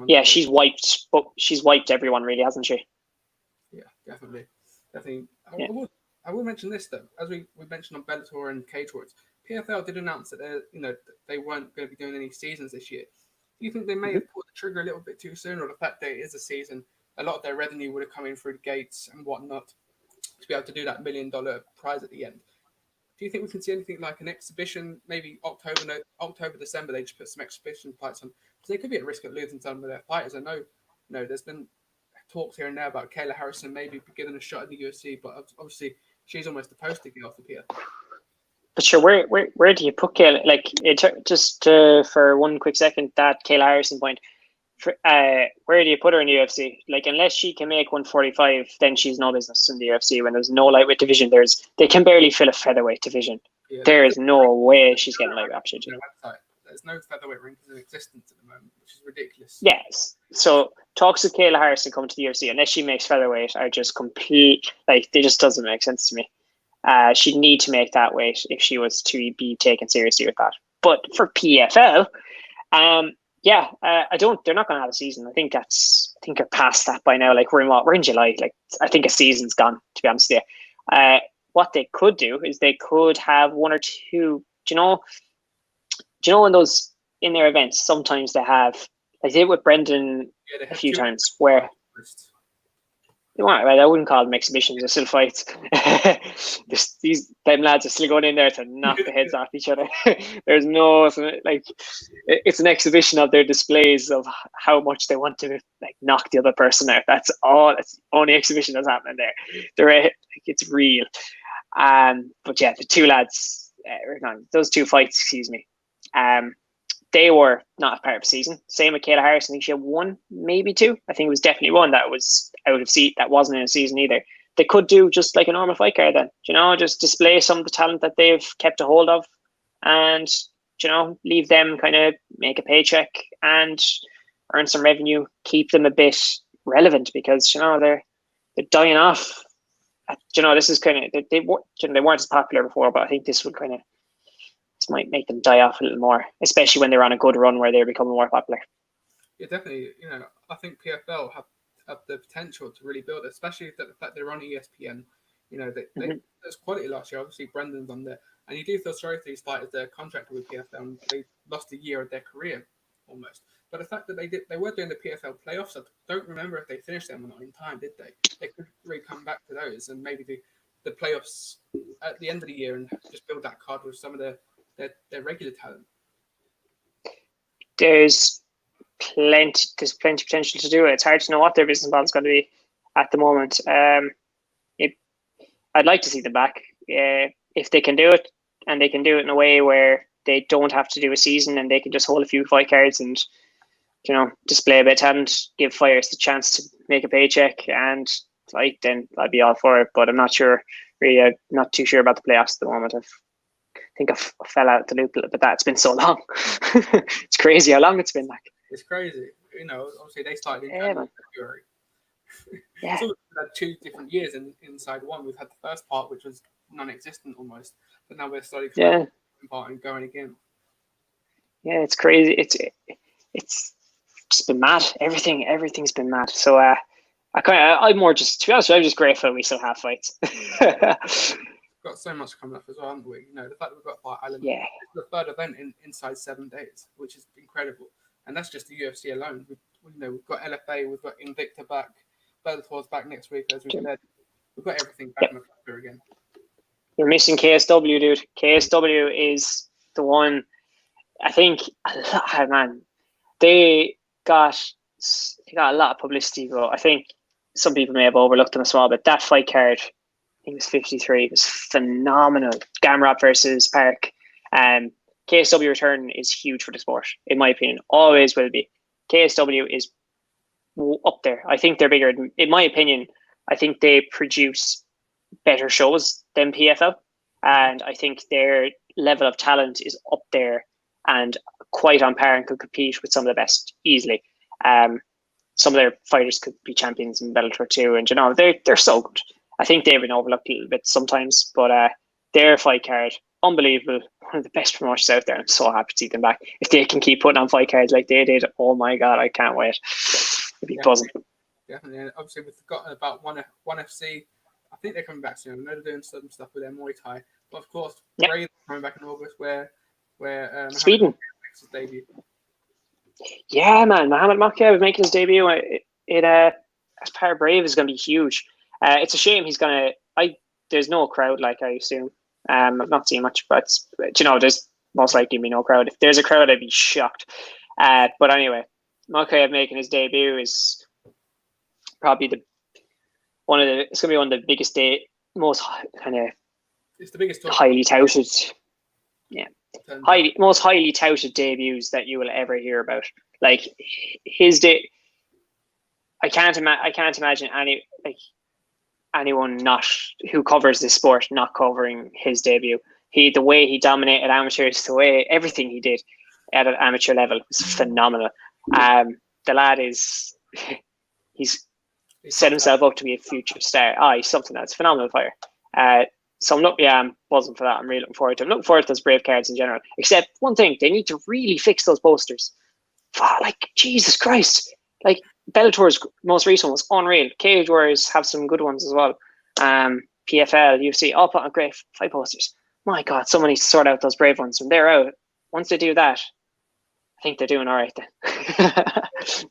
Yeah, she's wiped everyone, really, hasn't she? Yeah, definitely. Yeah. I will mention this though, as we mentioned on Bellator and Cage Warriors, PFL did announce that they weren't going to be doing any seasons this year. Do you think they may have pulled the trigger a little bit too soon, or the fact that it is a season, a lot of their revenue would have come in through the gates and whatnot to be able to do that $1 million prize at the end? Do you think we can see anything like an exhibition, maybe October, December, they just put some exhibition fights on? Because they could be at risk of losing some of their fighters. I know, there's been talks here and there about Kayla Harrison maybe given a shot at the UFC, but obviously she's almost the poster girl for Pierre. But sure, where do you put Kayla? Like, for one quick second, that Kayla Harrison point, where do you put her in the UFC? Like, unless she can make 145, then she's no business in the UFC. When there's no lightweight division, they can barely fill a featherweight division. Yeah, there is no way she's getting lightweight opportunity. There's no featherweight rankings in existence at the moment, which is ridiculous. Yes. So talks of Kayla Harrison coming to the UFC, unless she makes featherweight, are just complete. Like, they just doesn't make sense to me. She'd need to make that weight if she was to be taken seriously with that. But for PFL, they're not going to have a season. I think they're past that by now. Like we're in July. Like I think a season's gone, to be honest with you. What they could do is they could have one or two. Do you know in those in their events sometimes they have, like they did with Brendan a few times, where I wouldn't call them exhibitions, they're still fights. Them lads are still going in there to knock the heads off each other. There's no, like, it's an exhibition of their displays of how much they want to like knock the other person out. That's all. That's the only exhibition that's happening there. It's real. But yeah, the two lads, those two fights, excuse me, they were not a part of the season. Same with Kayla Harris. I think she had one, maybe two. I think it was definitely one that was out of seat. That wasn't in a season either. They could do just like a normal fight card then. Just display some of the talent that they've kept a hold of, and leave them kind of make a paycheck and earn some revenue. Keep them a bit relevant because they're dying off. This is kind of they weren't as popular before, but I think this might make them die off a little more, especially when they're on a good run where they're becoming more popular. Yeah, definitely. I think PFL have the potential to really build, especially the fact they're on ESPN. There's quality last year. Obviously, Brendan's on there, and you do feel sorry for these fighters. They're contracted with PFL, and they lost a year of their career almost. But the fact that they were doing the PFL playoffs, I don't remember if they finished them or not in time, did they? They could really come back to those and maybe the playoffs at the end of the year and just build that card with some of their regular talent. There's plenty potential to do it. It's hard to know what their business model is going to be at the moment. I'd like to see them back if they can do it, and they can do it in a way where they don't have to do a season and they can just hold a few fight cards and display a bit of talent, give fighters the chance to make a paycheck and fight. Then I'd be all for it. But I'm not sure. Really, I'm not too sure about the playoffs at the moment. I think I fell out the loop a little bit. It's been so long. It's crazy how long it's been. Like it's crazy. Obviously they started in January, February. Yeah. So we've had 2 different years inside one. We've had the first part, which was non-existent almost, but now we're slowly part and going again. Yeah, it's crazy. It's just been mad. Everything's been mad. So I'm more just, to be honest, I'm just grateful we still have fights. Got so much coming up as well, haven't we? The fact that we've got Fight Island. Yeah. It's the 3rd event inside 7 days, which is incredible. And that's just the UFC alone. We've got LFA, we've got Invicta back, Bellator's back next week, as we said. We've got everything back in the calendar again. You're missing KSW, dude. KSW is the one. I think, man, they got a lot of publicity, but I think some people may have overlooked them a small bit. That fight card, I think it was 53. It was phenomenal. Gamrot versus Park. KSW return is huge for the sport, in my opinion. Always will be. KSW is up there. I think they're bigger. In my opinion, I think they produce better shows than PFL. And I think their level of talent is up there and quite on par and could compete with some of the best easily. Some of their fighters could be champions in Bellator too. And, they're so good. I think they've been overlooked a little bit sometimes, but their fight card, unbelievable. One of the best promotions out there. I'm so happy to see them back. If they can keep putting on fight cards like they did, oh my God, I can't wait. It'd be buzzing. Definitely. And obviously, we've forgotten about one FC. I think they're coming back soon. I know they're doing some stuff with their Muay Thai. But of course, Brave coming back in August where Sweden makes his debut. Yeah, man. Mohamed Mokhtar is making his debut. As part of Brave is going to be huge. It's a shame he's going to... There's no crowd, like I assume. I'm not seeing much, but there's most likely be no crowd. If there's a crowd, I'd be shocked. But anyway, Mokhtar making his debut is probably it's going to be one of the biggest most kind of... It's the biggest highly touted... Yeah. Most highly touted debuts that you will ever hear about. Like his day, I can't imagine anyone not who covers this sport not covering his debut. The way he dominated amateurs, the way everything he did at an amateur level was phenomenal. The lad he's set himself up to be a future star. He's something else. Phenomenal fighter. So I'm buzzing for that. I'm really looking forward to it. I'm looking forward to those Brave cards in general. Except one thing, they need to really fix those posters. Like, Jesus Christ. Like, Bellator's most recent was unreal. Cage Warriors have some good ones as well. PFL, UFC, all put on great fight posters. My God, someone needs to sort out those Brave ones. When they're out, once they do that, I think they're doing all right then.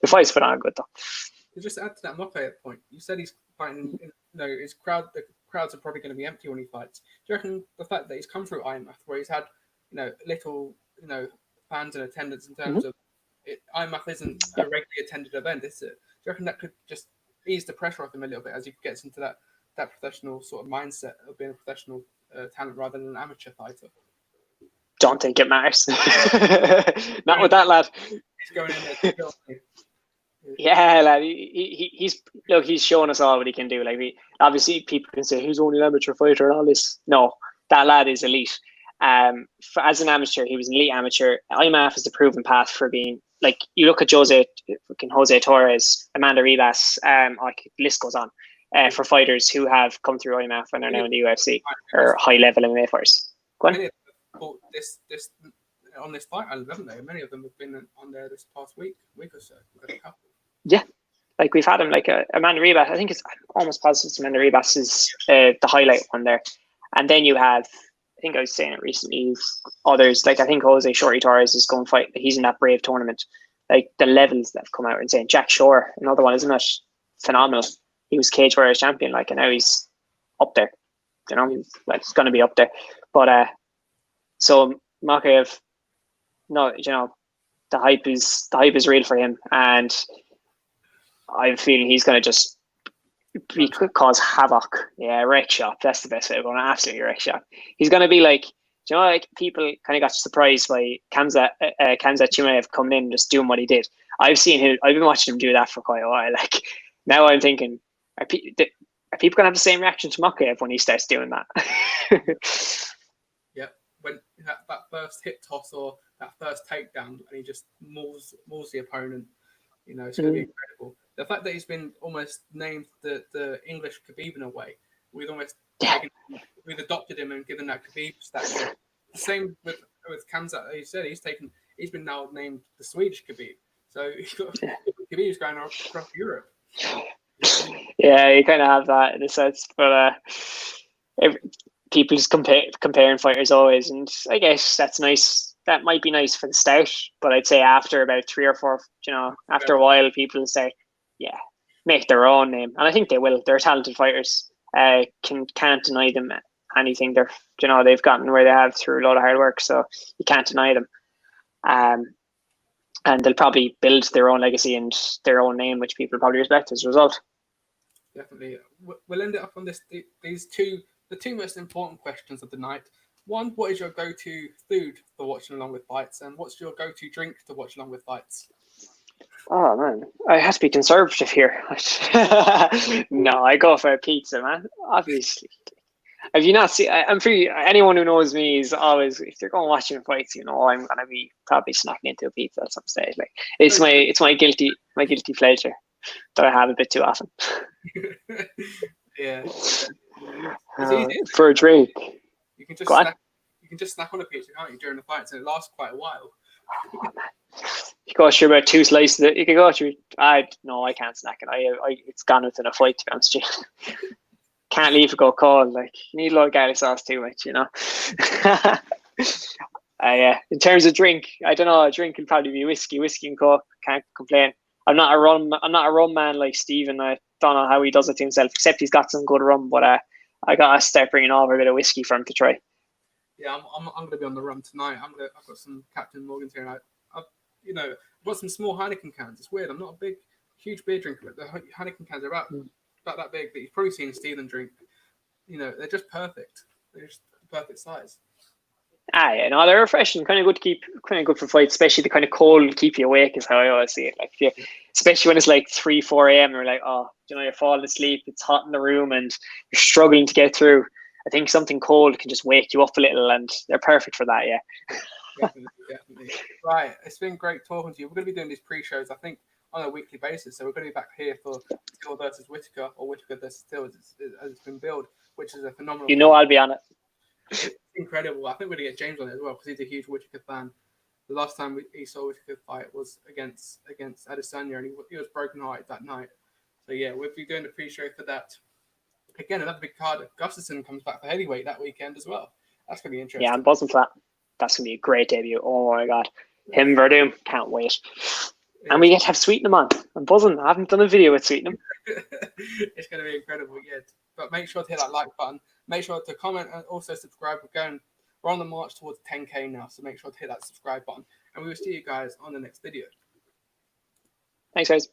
The fight's put on good though. To just add to that Mokaev point, you said he's fighting. The crowds are probably going to be empty when he fights. Do you reckon the fact that he's come through IMAF, where he's had little fans in attendance in terms of it, IMAF isn't a regularly attended event, is it? Do you reckon that could just ease the pressure off him a little bit as he gets into that professional sort of mindset of being a professional talent rather than an amateur fighter? Don't think it matters. Not with that lad. He's going in there. Yeah, lad. He's showing us all what he can do. Like, obviously, people can say he's only an amateur fighter and all this. No, that lad is elite. As an amateur, he was an elite amateur. IMAF is the proven path for being, like, you look at Jose Torres, Amanda Ribas, like, the list goes on, for fighters who have come through IMAF and are now in the UFC or high level MMA fighters. Go on. Many of them bought this on this fight island, haven't they? Many of them have been on there this past week or so. We've got a couple. Yeah, like we've had him, like Amanda Ribas. I think it's almost positive Amanda Ribas is the highlight one there. And then you have, I think I was saying it recently, others, like I think Jose Shorty Torres is going to fight. He's in that Brave tournament. Like the levels that have come out and saying Jack Shore, another one, isn't it? Phenomenal. He was Cage Warriors champion, like, and now he's up there. He's going to be up there. But so Mokaev, the hype is real for him, and I have a feeling he's going to just cause havoc. Yeah, wreck shop. That's the best way of going. Absolutely wreck shop. He's going to be like, like people kind of got surprised by Kamzat Chimaev coming in and just doing what he did. I've been watching him do that for quite a while. Like, now I'm thinking, are people going to have the same reaction to Mokaev when he starts doing that? Yeah, when that first hip toss or that first takedown, and he just mauls the opponent, it's going to be incredible. The fact that he's been almost named the English Khabib in a way, we've almost we've adopted him and given that Khabib stature. The same with Kamzat. He said he's been now named the Swedish Khabib. So Khabib's going across Europe. Yeah, you kind of have that in a sense, but people just comparing fighters always, and I guess that's nice. That might be nice for the start, but I'd say after about 3 or 4, after a while, people start, make their own name, and I think they will. They're talented fighters. Can't deny them anything. They've gotten where they have through a lot of hard work, so you can't deny them. And they'll probably build their own legacy and their own name, which people probably respect as a result. Definitely. We'll end it up on the two most important questions of the night. One, what is your go-to food for watching along with fights? And what's your go-to drink to watch along with fights? Oh, man. I have to be conservative here. No, I go for a pizza, man. Obviously. Have you not seen? I'm pretty. Anyone who knows me is always, if they're going watching fights, I'm gonna be probably snacking into a pizza at some stage. Like, it's my guilty pleasure that I have a bit too often. Yeah. For a drink, you can just snack on a pizza, can't you, during the fights, and it lasts quite a while. You go through about 2 slices of it. You can go through. I can't snack it. It's gone within a fight, to be honest with you. Can't leave it go cold. Like, you need a lot of garlic sauce too much, In terms of drink, I don't know. A drink would probably be whiskey and coke. Can't complain. I'm not a rum man like Stephen. I don't know how he does it to himself, except he's got some good rum. But I gotta start bringing over a bit of whiskey for him to try. Yeah, I'm gonna be on the rum tonight. I've got some Captain Morgan's here, and I've got some small Heineken cans. It's weird. I'm not a huge beer drinker, but the Heineken cans are about that big, that you've probably seen Stephen drink. They're just perfect. They're just the perfect size. Yeah, no, they're refreshing. Kind of good for fights, especially the kind of cold keep you awake is how I always see it. Like, especially when it's like 3, 4 a.m. and you're like, you're falling asleep. It's hot in the room and you're struggling to get through. I think something cold can just wake you up a little, and they're perfect for that. Yeah. Definitely. Right, it's been great talking to you. We're going to be doing these pre-shows, I think, on a weekly basis. So we're going to be back here for Till versus Whittaker, or Whittaker versus Till as it's been billed. which is a phenomenal. You know, I'll be on it. It's incredible. I think we're gonna get James on it as well because he's a huge Whittaker fan. The last time he saw Whittaker fight was against Adesanya, and he was brokenhearted that night. So yeah, we'll be doing the pre-show for that. Again, another big card. Gustafsson comes back for heavyweight that weekend as well. That's gonna be interesting. Yeah, I'm buzzing for that. That's gonna be a great debut. Oh my god, him Verdum, can't wait. Yeah. And we get to have Sweetenham on. I'm buzzing. I haven't done a video with Sweetenham. It's going to be incredible, yeah. But make sure to hit that like button. Make sure to comment and also subscribe. We're on the march towards 10K now, so make sure to hit that subscribe button. And we will see you guys on the next video. Thanks, guys.